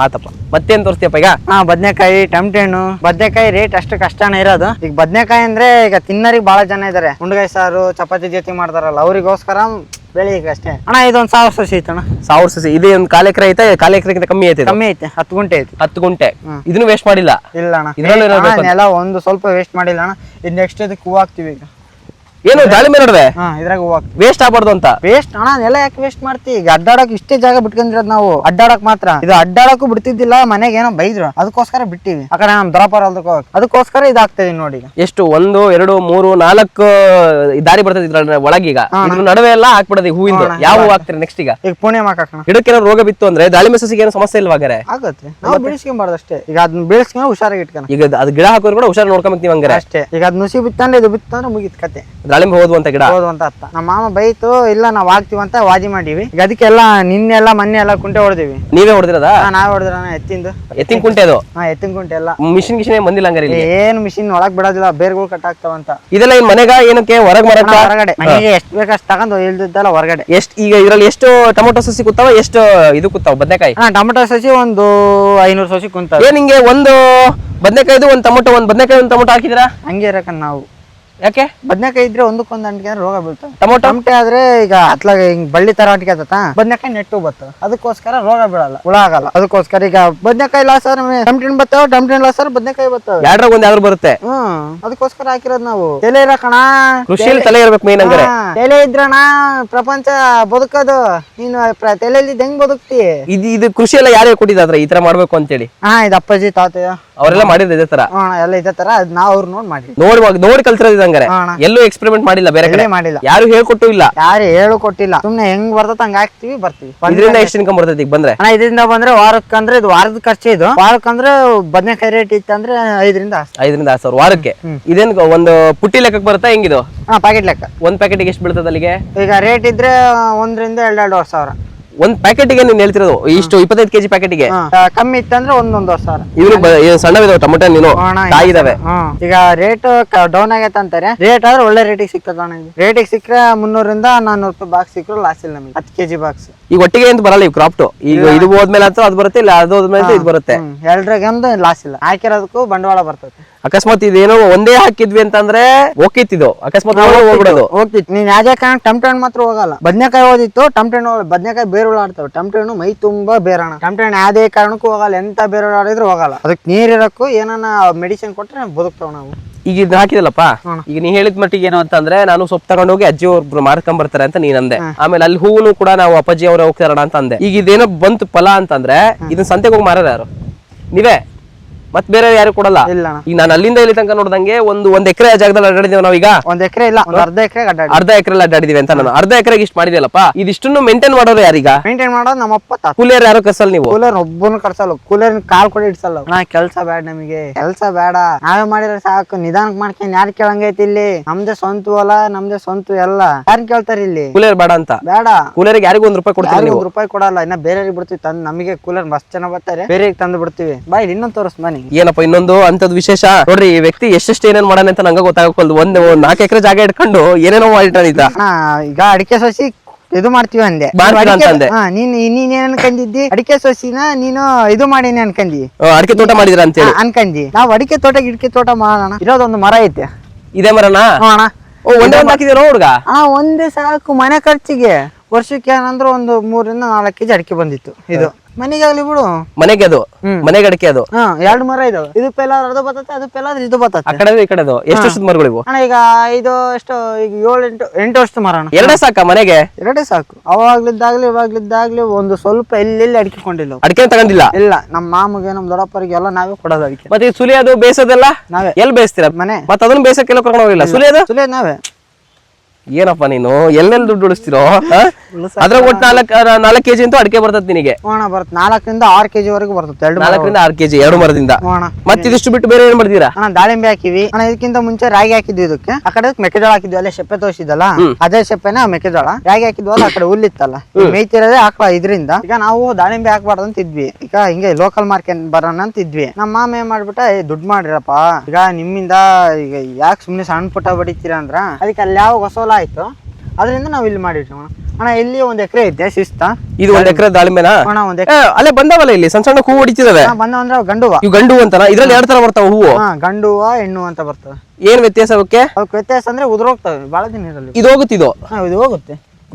ಆತಪ್ಪ. ಮತ್ತೇನ್ ತೋರಿಸ್ತೀಯಪ್ಪ ಈಗ? ಬದ್ನೆಕಾಯಿ, ಟಮಟೆ ಹಣ್ಣು. ಬದ್ನೆಕಾಯಿ ರೇಟ್ ಅಷ್ಟು ಕಷ್ಟನೇ ಇರೋದು. ಈಗ ಬದ್ನೆಕಾಯಿ ಅಂದ್ರೆ ಈಗ ತಿನ್ನರಿಗೆ ಬಹಳ ಜನ ಇದಾರೆ. ಉಂಡ್ಗಾಯಿ ಸಾರು, ಚಪಾತಿ ಜೊತೆ ಮಾಡ್ತಾರಲ್ಲ, ಅವ್ರಿಗೋಸ್ಕರ ಬೆಳಿ ಈಗ ಅಷ್ಟೇ ಅಣ್ಣ. ಇದೊಂದ್ 1000 ಸಸಿ ಐತಣ್ಣ. 1000 ಸಸಿ ಇದೆ. ಒಂದ್ 4 ಎಕರೆ ಐತೆ? 4 ಎಕರೆಗಿಂತ ಕಮ್ಮಿ ಐತೆ? ಕಮ್ಮಿ ಐತೆ, 10 ಗುಂಟೆ ಐತಿ. 10 ಗುಂಟೆ. ಇದನ್ನು ವೇಸ್ಟ್ ಮಾಡಿಲ್ಲ? ಇಲ್ಲ ಅಣ್ಣ, ನೆಲ ಒಂದು ಸ್ವಲ್ಪ ವೇಸ್ಟ್ ಮಾಡಿಲ್ಲ ಅಣ್ಣ. ಇದು ನೆಕ್ಸ್ಟ್ ಇದಕ್ಕೆ ಹೂ ಹಾಕ್ತಿವಿ ಈಗ. ಏನು ದಾಳಿಂಬೆ ನಡುವೆ ಇದ್ರಾಗ ಹೂ ಹಾಕ್ತಿವಿ. ವೇಸ್ಟ್ ಆಗ್ಬಾರ್ದು ಅಂತ. ವೇಸ್ಟ್ ಅಣ್ಣ, ನೆಲ ಯಾಕೆ ವೇಸ್ಟ್ ಮಾಡ್ತಿ? ಈಗ ಅಡ್ಡಾಡಕ್ ಇಷ್ಟೇ ಜಾಗ ಬಿಟ್ಕೊಂಡಿರೋದು ನಾವು, ಅಡ್ಡಾಡಕ್ ಮಾತ್ರ. ಇದು ಅಡ್ಡಾಡಕ್ಕೂ ಬಿಡ್ತಿದ್ದಿಲ್ಲ, ಮನೆಗೆ ಏನೋ ಬೈದ್ರು, ಅದಕ್ಕೋಸ್ಕರ ಬಿಟ್ಟಿವಿ. ಆ ಕಡೆ ನಮ್ ದೊರಪರ ಅದಕ್ಕೋಸ್ಕರ ಇದಾಗ್ತದೆ ನೋಡಿ. ಈಗ ಎಷ್ಟು 1 2 3 4 ದಾರಿ ಬರ್ತದೆ ಇದ್ರ ಒಳಗೀಗ. ಇದ್ರ ನಡುವೆ ಎಲ್ಲ ಹಾಕ್ಬಿಡೋದು ಹೂವಿಂದ. ಯಾವ ಹೂ ಹಾಕ್ತೀರಿ ನೆಕ್ಸ್ಟ್? ಈಗ ಪುಣ್ಯ ಹಾಕೋಣ. ಗಿಡಕ್ಕೆ ರೋಗ ಬಿತ್ತು ಅಂದ್ರೆ ದಾಳಿಂಬೆ ಸಸಿಗೆ ಏನೋ ಸಮಸ್ಯೆ ಇಲ್ವಾಗಾರೆ? ಆಗುತ್ತೆ, ನಾವು ಬೆಳೆಸ್ಕೊಂಬಾರ್ದು ಅಷ್ಟೇ. ಈಗ ಅದನ್ನ ಬೆಳೆಸ್ಕೊಂಡು ಹುಷಾರಾಗಿ ಇಟ್ಕೊಂಡು. ಈಗ ಅದು ಗಿಡ ಹಾಕೋರು ಕೂಡ ಹುಷಾರ್ ನೋಡ್ಕೊಂಬೇಕು ನೀವು ಹಂಗಾರೆ ಅಷ್ಟೇ. ಈಗ ಅದ್ ನುಸಿ ಬಿತ್ತಂದ್ರೆ ಇದು ಬಿತ್ತಂದ್ರೆ ಮುಗಿತ್ ಕತೆ. ದಾಳಿಂಬೆ ಹೋದ್ವು ಅಂತ ಗಿಡ ಅಂತ ಅರ್ಥ. ನಮ್ಮ ಮಾಮ ಬೈತು, ಇಲ್ಲ ನಾವ್ ಆಗ್ತೀವಿ ಅಂತ ವಾದಿ ಮಾಡಿವಿ. ಈಗ ಅದಕ್ಕೆಲ್ಲ ನಿನ್ನೆಲ್ಲ ಮೊನ್ನೆ ಎಲ್ಲ ಕುಂಟೆ ಹೊಡೆದಿವಿ. ನೀವೇ ಹೊಡೆದಿರೋದಾ? ನಾವ್ ಹೊಡೆದ್ರ ಎತ್ತಿಂದು. ಎತ್ತಿನ ಕುಂಟೆ ಅದು? ಎತ್ತಿನ ಕುಂಟೆ ಎಲ್ಲ. ಮಿಷಿನ್ ಬಂದಿಲ್ಲ ಹಂಗಾರೆ ಇಲ್ಲಿ? ಏನು ಮಿಷಿನ್ ಒಳಗ್ ಬಿಡೋದಿಲ್ಲ, ಬೇರ್ಗಳು ಕಟ್ ಆಗ್ತಾವಂತ. ಇದೆಲ್ಲ ಇನ್ ಮನೆಗ ಏನಕ್ಕೆ ಹೊರಗ್ ಮರಕ್ಕ? ಹೊರಗಡೆ ಮನೆಗೆ ಎಷ್ಟು ಬೇಕಷ್ಟು ತಗೊಂಡು ಇಲ್ದಿದ್ದಲ್ಲ ಹೊರಗಡೆ. ಈಗ ಇದ್ರಲ್ಲಿ ಎಷ್ಟು ಟೊಮೊಟೊ ಸಸಿ ಕೂತಾವ, ಎಷ್ಟು ಇದು ಕೂತಾವ ಬದನೆಕಾಯಿ? ಟೊಮೊಟೊ ಸಸಿ ಒಂದು 500 ಸಸಿ ಕುಂತಾವ. ಏನ್ ಹಿಂಗೆ ಒಂದು ಬದನೆಕಾಯ್ದು ಒಂದ್ ಟೊಮೊಟೊ, ಒಂದ್ ಬದನೆಕಾಯಿ ಒಂದ್ ಟೊಮೊಟೊ ಹಾಕಿದಿರಾ? ಹಂಗೆ ಇರಕನ್ ನಾವು. ಯಾಕೆ? ಬದನೆಕಾಯಿ ಇದ್ರೆ ಒಂದಕ್ಕೊಂದು ಅಂಟಿಗೆ ರೋಗ ಬೀಳ್ತಾವ. ಟೊಮೊಟೊ ಆದ್ರೆ ಈಗ ಅತ್ಲಾಗ ಹಿಂಗ್ ಬಳ್ಳಿ ತರ ಅಂಟಿಗೆ ಬದನೆಕಾಯಿ ನೆಟ್ಟು ಬರ್ತವೆ, ಅದಕ್ಕೋಸ್ಕರ ರೋಗ ಬೀಳಲ್ಲ, ಹುಳ ಆಗಲ್ಲ. ಅದಕ್ಕೋಸ್ಕರ ಈಗ ಬದನೆಕಾಯಿ ಲಾಸ್ ಆದ್ರೆ ಟಮಟಿನ್ ಬರ್ತಾವ, ಟಮಟಿನ್ ಲಾಸ್ ಆದ್ರೆ ಬದನೆಕಾಯಿ ಬರ್ತಾವ. ಎರಡ್ರಾಗ ಒಂದ್ ಯಾವ್ದು ಬರುತ್ತೆ. ಅದಕ್ಕೋಸ್ಕರ ಹಾಕಿರೋದ್ ನಾವು. ತಲೆ ಇರಕಣ, ಕೃಷಿಯಲ್ಲಿ ತಲೆ ಇರ್ಬೇಕು ಮೇನ್ ಅಂದ್ರೆ. ತಲೆ ಇದ್ರಣ ಪ್ರಪಂಚ ಬದುಕೋದು. ನೀನು ತಲೆಯಲ್ಲಿ ಹೆಂಗ್ ಬದುಕ್ತಿ? ಇದು ಕೃಷಿ ಎಲ್ಲ ಯಾರೇ ಕೊಟ್ಟಿದ್ರ ಈ ತರ ಮಾಡ್ಬೇಕು ಅಂತೇಳಿ? ಇದು ಅಪ್ಪಾಜಿ ತಾತಯ್ಯ ಅವರೆಲ್ಲ ಮಾಡಿದ್ರೆ ಇದೇ ತರ ಎಲ್ಲ ಇದೇ ತರ. ನಾವ್ ಅವ್ರು ನೋಡಿ ಕಲ್ತಿರೋದು ಹಂಗಾರೆ. ಎಲ್ಲೂ ಎಕ್ಸ್ಪೆರಿಮೆಂಟ್ ಮಾಡಿಲ್ಲ, ಬೇರೆ ಕಡೆ ಮಾಡಿಲ್ಲ, ಯಾರು ಹೇಳ್ಕೊಟ್ಟು ಇಲ್ಲ, ಯಾರು ಹೇಳು ಕೊಟ್ಟಿಲ್ಲ. ಸುಮ್ನೆ ಹೆಂಗ್ ಬರ್ತದ ಹಂಗ ಹಾಕ್ತಿವಿ, ಬರ್ತೀವಿ. ಇದರಿಂದ ಎಷ್ಟು ಇನ್ಕಮ್ ಬರ್ತೈತಿ ಈಗ ಬಂದ್ರೆ? ಇದರಿಂದ ಬಂದ್ರೆ ವಾರಕ್ಕಂದ್ರೆ ಇದು ವಾರದ ಖರ್ಚು. ಇದು ವಾರಕ್ಕಂದ್ರೆ ಬದನೆಕಾಯಿ ರೇಟ್ ಇತ್ತಂದ್ರೆ 5,000 5,000 10,000 ವಾರಕ್ಕೆ. ಇದೇನ್ ಒಂದು ಪುಟ್ಟಿ ಲೆಕ್ಕಕ್ಕೆ ಬರುತ್ತಾ ಹೆಂಗಿದು? ಪ್ಯಾಕೆಟ್ ಲೆಕ್ಕ. ಒಂದ್ ಪ್ಯಾಕೆಟ್ ಎಷ್ಟು ಬೀಳ್ತದ ಅಲ್ಲಿಗೆ? ಈಗ ರೇಟ್ ಇದ್ರೆ 1,000 to 2,500. ಒಂದ್ ಪ್ಯಾಕೆಟ್ಗೆ ನೀನ್ ಹೇಳ್ತಿರೋದು ಇಷ್ಟು 25 kg ಪ್ಯಾಕೆಟ್ಗೆ? ಕಮ್ಮಿ ಇತ್ತಂದ್ರೆ 1,500. ಇವ್ರು ಸಣ್ಣವಿದಾವ ಟೊಮೊಟೊ, ನೀನು ತಾಯಿದಾವೆ. ಈಗ ರೇಟ್ ಡೌನ್ ಆಗೈತೆ ಅಂತಾರೆ. ರೇಟ್ ಆದ್ರೆ ಒಳ್ಳೆ ರೇಟಿಗೆ ಸಿಗ್ತದ. ರೇಟಿಗೆ ಸಿಕ್ಕರೆ 300 ರಿಂದ 400 ರೂಪಾಯಿ ಬಾಕ್ಸ್ ಸಿಕ್ಕರು ಲಾಸ್ ಇಲ್ಲ ನಮಗೆ. 10 kg ಬಾಕ್ಸ್ ಈಗ ಒಟ್ಟಿಗೆ ಅಂತ ಬರಲ್ಲ ಈ ಕ್ರಾಫ್ಟ್. ಈಗ ಇದು ಹೋದ್ಮೇಲೆ ಅಂತ ಅದು ಬರುತ್ತೆ, ಇಲ್ಲ ಅದು ಹೋದ್ಮೇಲೆ ಇದು ಬರುತ್ತೆ. ಎಲ್ರಿಗೊಂದು ಲಾಸ್ ಇಲ್ಲ, ಹಾಕಿರೋದಕ್ಕೂ ಬಂಡವಾಳ ಬರ್ತದೆ. ಅಕಸ್ಮಾತ್ ಇದೇನೋ ಒಂದೇ ಹಾಕಿದ್ವಿ ಅಂತಂದ್ರೆ ಹೋಗಿತ್ತಿದ್ದು, ಅಕಸ್ಮಾತ್ ಹೋಗ್ಬಿಡೋದು. ಹೋಗ್ತಿತ್ತು. ನೀನ್ ಯಾವ್ದೇ ಕಾರಣ ಟಮಟೆ ಹಣ್ಣು ಮಾತ್ರ ಹೋಗಲ್ಲ. ಬದನೆಕಾಯಿ ಓದಿತ್ತು, ಟಮಟೆ ಹಣ್ಣು ಬದನೆಕಾಯಿ ಬೇರುಗಳು ಆಡ್ತಾವೆ. ಟಮಟೆ ಹಣ್ಣು ಮೈ ತುಂಬಾ ಬೇರೋಣ. ಟಮಟೆ ಹಣ್ಣು ಯಾವ್ದೇ ಕಾರಣಕ್ಕೂ ಹೋಗಲ್ಲ, ಎಂತ ಬೇರುಗಳು ಆಡಿದ್ರು ಹೋಗಲ್ಲ. ಅದಕ್ಕೆ ನೀರಿರಕ್ಕೂ ಏನಾನ ಮೆಡಿಸಿನ್ ಕೊಟ್ರೆ ಬದುಕ್ತಾವ್ ನಾವು. ಈಗ ಇದನ್ನ ಹಾಕಿದಲ್ಲಪ್ಪ, ಈಗ ನೀ ಹೇಳಿದ ಮಟ್ಟಿಗೆ ಏನು ಅಂತಂದ್ರೆ ನಾನು ಸೊಪ್ಪು ತಗೊಂಡೋಗಿ ಅಜ್ಜಿ ಅವ್ರು ಮಾರ್ಕೊಂಡ್ ಬರ್ತಾರೆ ಅಂತ ನೀನ್ ಅಂದೆ. ಆಮೇಲೆ ಅಲ್ಲಿ ಹೂನು ಕೂಡ ನಾವು ಅಪ್ಪಾಜಿ ಅವ್ರ ಹೋಗ್ತಾರ ಅಂತ ಅಂದೆ. ಈಗ ಇದೇನೋ ಬಂತು ಫಲ ಅಂತಂದ್ರೆ ಇದನ್ನ ಸಂತೆಗೆ ಹೋಗಿ ಮಾರಾರ ಯಾರು? ನೀವೇ? ಮತ್ ಬೇರೆ ಯಾರು ಕೊಡಲ್ಲ? ಇಲ್ಲ. ಈಗ ನಾನು ಅಲ್ಲಿಂದ ಇಲ್ಲಿ ತನಕ ನೋಡ್ದಂಗೆ ಒಂದ್ ಎಕರೆ ಜಾಗದಲ್ಲಿ ಅಡ್ಡಾಡಿದೀವಿ ನಾವೀಗ. 1 ಎಕರೆ ಇಲ್ಲ, ಅರ್ಧ ಎಕರೆ ಅರ್ಧ ಎಕರೆ ಅಡ್ಡಾಡಿದೀವಿ ಅಂತ. ನಾನು ಅರ್ಧ ಎಕರೆಗೆ ಇಷ್ಟು ಮಾಡಿದೆಯಲ್ಲಪ್ಪ. ಇದಿಷ್ಟನ್ನು ಮೇಂಟೈನ್ ಮಾಡೋರು ಯಾರೀಗ? ಮೇಂಟೈನ್ ಮಾಡೋದು ನಮ್ಮಪ್ಪ. ಕೂಲಿಯರ್ ಯಾರು ಕರ್ಸಲ್ಲ ನೀವು? ಕೂಲರ್ ಒಬ್ಬನು ಕರ್ಸಲ್ಲ. ಕೂಲರ್ ಕಾಲ್ ಕೊಡಿ ಇಡ್ಸಲ್ಲ. ಕೆಲ್ಸ ಬೇಡ ನಮಗೆ, ಕೆಲ್ಸ ಬೇಡ, ನಾವೇ ಮಾಡಿದ್ರೆ ಸಾಕು. ನಿಧಾನಕ್ ಮಾಡ್ಕೊಂಡ್ ಯಾರು ಕೇಳಂಗೈತಿ ಇಲ್ಲಿ? ನಮ್ದೇ ಸ್ವಂತ ಹೊಲ, ನಮ್ದೇ ಸ್ವಂತ ಎಲ್ಲ. ಯಾರು ಕೇಳ್ತಾರ ಇಲ್ಲಿ? ಕೂಲರ್ ಬೇಡ ಅಂತ? ಬೇಡ. ಕೂಲರ್ಗೆ ಯಾರಿಗೂ 1 ರೂಪಾಯಿ ಕೊಡ್ತೀವಿ? 1 ರೂಪಾಯಿ ಕೊಡಲ್ಲ. ಇನ್ನ ಬೇರೆಯವ್ರಿಗೆ ಬಿಡ್ತೀವಿ ತಂದು. ನಮಗೆ ಕೂಲರ್ ಮಸ್ತ್ ಚೆನ್ನಾಗ್ ಬರ್ತಾರೆ, ಬೇರೆಗೆ ತಂದು ಬಿಡ್ತೀವಿ. ಬಾ ಇಲ್ಲಿ ಇನ್ನೊಂದು ತೋರಿಸ್ ಬನ್ನಿ. ಏನಪ್ಪ ಇನ್ನೊಂದು ಅಂತದ್ ವಿಶೇಷ ನೋಡ್ರಿ. ಈ ವ್ಯಕ್ತಿ ಎಷ್ಟೆಷ್ಟು ಏನೇನ್ ಮಾಡಾನೆ ಅಂತ ನಂಗೆ ಗೊತ್ತಾಗಲ್ದು. 4 ಎಕರೆ ಜಾಗ ಇಟ್ಕೊಂಡು ಏನೇನೋ ಮಾಡಿಟ್ಟಾನಿದ್ದ. ಈಗ ಅಡಿಕೆ ಸಸಿ ಇದು ಮಾಡ್ತೀವಿ ಅಂದೆ. ನೀನ್ ಏನ್ ಅನ್ಕಂದಿದ್ದಿ? ಅಡಿಕೆ ಸಸಿನ ನೀನು ಇದು ಮಾಡೀನಿ ಅನ್ಕಂದಿ. ಅಡಿಕೆ ತೋಟ ಮಾಡಿದ್ರ ಅಂತ ಅನ್ಕಂದಿ. ನಾವ್ ಅಡಿಕೆ ತೋಟ ಗಿಡಕೆ ತೋಟ ಮಾಡೋಣ. ಇರೋದೊಂದು ಮರ ಐತೆ. ಇದೇ ಮರನಾ? ಒಂದೇ ಹಾಕಿದಿರೋ ಹುಡ್ಗ? ಒಂದೇ ಸಾಕು ಮನೆ ಖರ್ಚಿಗೆ. ವರ್ಷಕ್ಕೆ ಏನಂದ್ರೆ ಒಂದು 3 ರಿಂದ 4 kg ಅಡಿಕೆ ಬಂದಿತ್ತು. ಇದು ಮನೆಗಾಗ್ಲಿ ಬಿಡು, ಮನೆಗೆ ಅದು ಮನೆಗೆ ಅಡಿಕೆ ಅದು 2 ಮರ ಇದಾವೆ. ಇದು ಪೆಲಾದ್ರೆ ಅದು ಬರ್ತದೆ, ಅದು ಪೆಲಾದ್ರೆ ಇದು ಬರ್ತದೆ. ಆ ಕಡೆ ಈ ಕಡೆ ಎಷ್ಟು ವರ್ಷದ ಮರಗಳು ಇವು? ಈಗ ಇದು ಎಷ್ಟು, ಈಗ 7-8 ವರ್ಷದ ಮರ. 2 ಸಾಕ ಮನೆಗೆ? 2 ಸಾಕು. ಅವಾಗ್ಲಿದ್ದಾಗ್ಲಿ ಇವಾಗ್ಲಿದ್ದಾಗ್ಲಿ ಒಂದು ಸ್ವಲ್ಪ ಎಲ್ಲೆಲ್ಲಿ ಅಡಿಕೆಕೊಂಡಿಲ್ಲ. ಅಡಿಕೆ ತಗೊಂಡಿಲ್ಲ? ಇಲ್ಲ. ನಮ್ಮ ಮಾಮಗೆ ನಮ್ಮ ದೊಡ್ಡಪ್ಪರಿಗೆ ಎಲ್ಲ ನಾವೇ ಕೊಡೋದು ಅಡಿಕೆ. ಮತ್ತೆ ಸುಲಿಯೋದು ಬೇಸೋದೆಲ್ಲ ನಾವೇ? ಎಲ್ಲಿ ಬೇಯಿಸ್ತೀರ ಮನೆ? ಮತ್ತೆ ಅದನ್ನ ಬೇಸಕ್ಕೆಲ್ಲ ಕರ್ಕೊಂಡು ಹೋಗಿಲ್ಲ? ಸುಲಿಯೋದು ನಾವೇ. ಏನಪ್ಪ ನೀನು ಎಲ್ಲೆಲ್ಲಿ ದುಡ್ಡು ಉಳಿಸ್ತಿರೋ? ಅದ್ರ ಒಟ್ಟು 4 kg ಅಂತೂ ಅಡಿಕೆ ಬರ್ತದೆ ನಿನಗೆ? ಬರುತ್ತೆ. 4 ರಿಂದ 6 kg ವರೆಗೂ ಬರ್ತದೆ. 4 ರಿಂದ 6 kg 2 ಮರದಿಂದ. ಮತ್ತೆ ಇದಿಷ್ಟು ಬಿಟ್ಟು ಬೇರೆ ಏನ್ ಮಾಡ್ತೀರಾ? ದಾಳಿಂಬೆ ಹಾಕಿವಿ. ಇದಕ್ಕಿಂತ ಮುಂಚೆ ರಾಗಿ ಹಾಕಿದ್ವಿ. ಇದಕ್ಕೆ ಆ ಕಡೆ ಮೆಕ್ಕೆಜೋಳ ಹಾಕಿದ್ವಿ. ಅಲ್ಲೇ ಶೆಪ್ಪೆ ತೋರಿಸಿದಲ್ಲ, ಅದೇ ಶೆಪ್ಪೆನ ಮೆಕ್ಕೆಜೋಳ. ರಾಗಿ ಹಾಕಿದ್ವಲ್ಲ, ಆ ಕಡೆ ಹುಲ್ಲಿತ್ತಲ್ಲ, ಮೇಯ್ತಿರೋದೇ ಹಾಕಳ. ಇದ್ರಿಂದ ಈಗ ನಾವು ದಾಳಿಂಬೆ ಹಾಕ್ಬಾರ್ದು ಅಂತ ಇದ್ವಿ. ಈಗ ಹಿಂಗೆ ಲೋಕಲ್ ಮಾರ್ಕೆಟ್ ಬರೋಣ ಅಂತ ಇದ್ವಿ. ನಮ್ಮ ಮಾಮ ಏನ್ ಮಾಡ್ಬಿಟ್ಟ, ದುಡ್ಡು ಮಾಡಿರಪ್ಪ, ಈಗ ನಿಮ್ಮಿಂದ ಈಗ ಯಾಕೆ ಸುಮ್ನೆ ಸಣ್ಣ ಪುಟ್ಟ ಬಡಿತೀರಾ ಅಂದ್ರ, ಅದಕ್ಕೆ ಅಲ್ಲಿ ಯಾವ ಹೊಸ ಆಯ್ತು, ಅದರಿಂದ ನಾವ್ ಇಲ್ಲಿ ಮಾಡಿಟ್ವಿ ಅಣ್ಣ. ಇಲ್ಲಿ 1 ಎಕರೆ ಐತೆ ಶಿಸ್ತ. ಇದು 1 ಎಕರೆ ದಾಳಿಂಬೆನಾ? ಅಲ್ಲೇ ಬಂದವಲ್ಲ ಇಲ್ಲಿ ಸಣ್ಣ ಸಣ್ಣ ಹೂವು ಹೊಡಿತಿದಾವೆ. ಬಂದವಂದ್ರೆ ಗಂಡುವ. ಇವು ಗಂಡು ಅಂತಾನ? ಇದ್ರಲ್ಲಿ 2 ತರ ಬರ್ತಾವ ಹೂವು? ಗಂಡು ಹೂವ, ಹೆಣ್ಣು ಅಂತ ಬರ್ತವೆ. ಏನ್ ವ್ಯತ್ಯಾಸ ಅವಕ್ಕೆ? ವ್ಯತ್ಯಾಸ ಅಂದ್ರೆ ಉದುರೋಗ್ತವೆ ಬಹಳ ದಿನ ಇರಲಿ. ಇದು ಹೋಗುತ್ತೆ? ಇದು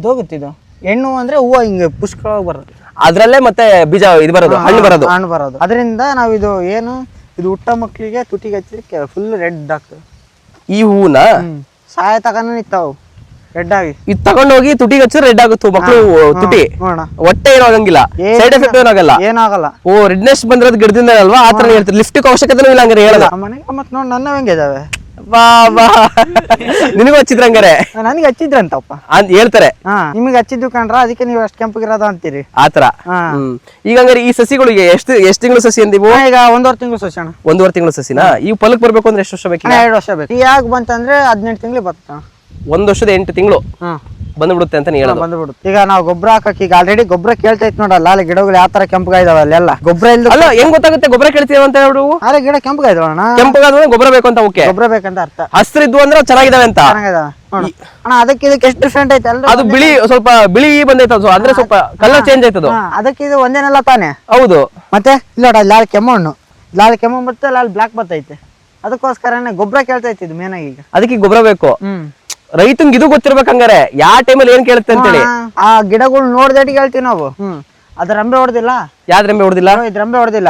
ಹೋಗುತ್ತೆ. ಇದು ಹೆಣ್ಣು ಅಂದ್ರೆ ಹೂವು ಹಿಂಗೆ ಪುಷ್ಕಳವಾಗಿ ಬರುತ್ತೆ. ಅದ್ರಲ್ಲೇ ಮತ್ತೆ ಬೀಜ ಇದು ಬರೋದು, ಹಣ್ಣು ಬರೋದು. ಅದರಿಂದ ನಾವ್ ಇದು ಏನು, ಇದು ಹುಟ್ಟ ಮಕ್ಳಿಗೆ ತುಟಿಗೆ ಹಚ್ಚಿದ್ರೆ ಫುಲ್ ರೆಡ್ ಆಗ್ತದೆ. ಈ ಹೂವನ್ನ ಸಾಯ ತಗೊಂಡು ನಿಂತಾವು ರೆಡ್ ಆಗಿ. ಇದು ತಗೊಂಡೋಗಿ ತುಟಿಗೆ ಹಚ್ಚಿದ್ರೆ ರೆಡ್ ಆಗುತ್ತೆ ಮಕ್ಳು ತುಟಿ. ಹೊಟ್ಟೆ ಏನೋ ಆಗಂಗಿಲ್ಲ, ಸೈಡ್ ಎಫೆಕ್ಟ್ ಏನಾಗಲ್ಲ. ಓ ರೆಡ್ನೆಸ್ ಬಂದಿರೋದು ಗಿಡದಿಂದ ಅಲ್ವಾ? ಆತರ ಹೇಳ್ತಾರೆ. ಲಿಫ್ಟ್ ಅವಶ್ಯಕತೆ ಇಲ್ಲ ಹಂಗಾರೆ ಹೇಳಲ್ಲ. ಮನೆಗೆ ಮತ್ತೆ ನೋಡಿ ನನ್ನ ಹೆಂಗೆ ಇದಾವೆ. ನಿನಗೂ ಹಚ್ಚಿದ್ರ ಹಂಗಾರೆ? ನನಗೆ ಹಚ್ಚಿದ್ರಂತಪ್ಪ ಹೇಳ್ತಾರೆ. ನಿಮಗೆ ಹಚ್ಚಿದ್ದು ಕಂಡ್ರ, ಅದಕ್ಕೆ ನೀವು ಅಷ್ಟು ಕೆಂಪಗಿರೋದ ಅಂತೀರಿ ಆತರ. ಈಗ ಹಂಗಾರೆ ಈ ಸಸಿಗಳಿಗೆ ಎಷ್ಟು ತಿಂಗಳು ಸಸಿ ಅಂದಿವು? ಈಗ 1.5 ತಿಂಗಳು ಸಸಿ ಅಣ್ಣ. 1.5 ತಿಂಗಳು ಸಸಿನಾ? ಈಗ ಫಲಕ್ ಬರ್ಬೇಕು ಅಂದ್ರೆ ಎಷ್ಟು ವರ್ಷ ಬೇಕು? 2 ವರ್ಷ ಬೇಕು. ಯಾಕೆ ಬಂತಂದ್ರೆ 18 ತಿಂಗಳು ಬರ್ತದೆ. 1 ವರ್ಷದ 8 ತಿಂಗಳು ಹ್ಮ್ ಬಂದ್ಬಿಡುತ್ತೆ ಅಂತ ನೀ ಹೇಳೋದು. ಬಂದ್ಬಿಡುತ್ತೆ. ಈಗ ನಾವು ಗೊಬ್ಬರ ಹಾಕಕ್ ಈಗ ಆಲ್ರೆಡಿ ಗೊಬ್ಬರ ಕೇಳ್ತೈತ್ ನೋಡಲ್ಲ, ಅಲ್ಲಿ ಗಿಡಗಳು ಯಾವ ತರ ಕೆಂಪಗಾಯ್ದಾವ ಅಲ್ಲೆಲ್ಲ ಗೊಬ್ಬರ ಇಲ್ದ. ಅಲ್ಲ ಹೆಂಗ್ ಗೊತ್ತಾಗುತ್ತೆ ಗೊಬ್ಬರ ಕೇಳ್ತೀವಿ ಅಂತ ಹೇಳು? ಅಲ್ಲ ಗಿಡ ಕೆಂಪಗಾಯ್ದವಣ್ಣ, ಕೆಂಪಗಾದ್ರೆ ಗೊಬ್ಬರ ಬೇಕು ಅಂತ. ಓಕೆ, ಗೊಬ್ಬರ ಬೇಕಂತ ಅರ್ಥ. ಹಸ್ರಿದ್ವು ಅಂದ್ರೆ ಚೆನ್ನಾಗಿದಾವೆ ಅಂತ. ಚೆನ್ನಾಗಿದಾವ ಅಣ್ಣ. ಅದಕ್ಕೆ ಇದಕ್ಕೆ ಎಷ್ಟು ಡಿಫ್ರೆಂಟ್ ಐತೆ ಅಲ್ರಿ? ಅದು ಬಿಳಿ ಸ್ವಲ್ಪ ಬಿಳಿ ಬಂದೈತೆ ಅಂದ್ರೆ ಸ್ವಲ್ಪ ಕಲರ್ ಚೇಂಜ್ ಆಯ್ತದು. ಅದಕ್ಕೆ ಇದು ಒಂದೇನಲ್ಲ ತಾನೆ. ಹೌದು. ಮತ್ತೆ ಇಲ್ಲ ನೋಡ ಲಾಲ್ ಕೆಮ್ಮಣ್ಣು, ಲಾಲ್ ಕೆಮ್ಮು ಮತ್ತೆ ಲಾಲ್ ಬ್ಲಾಕ್ ಬರ್ತೈತೆ. ಅದಕ್ಕೋಸ್ಕರನೇ ಗೊಬ್ಬರ ಕೇಳ್ತೈತಿ ಇದು ಮೇನ್ ಆಗಿ. ಈಗ ಅದಕ್ಕೆ ಗೊಬ್ಬರ ಬೇಕು. ರೈತಂಗ್ ಇದು ಗೊತ್ತಿರ್ಬೇಕು ಹಂಗಾರೆ ಯಾವ ಟೈಮಲ್ಲಿ ಏನ್ ಕೇಳುತ್ತೆ ಅಂತೇಳಿ. ಆ ಗಿಡಗಳು ನೋಡ್ದಟಿ ಹೇಳ್ತೀವಿ ನಾವು. ಅದ್ ರಂಬೆ ಹೊಡೆದಿಲ್ಲ. ಯಾವ್ದು ರಂಬೆ ಹೊಡೆದಿಲ್ಲ? ಇದು ರಂಬೆ ಹೊಡೆದಿಲ್ಲ.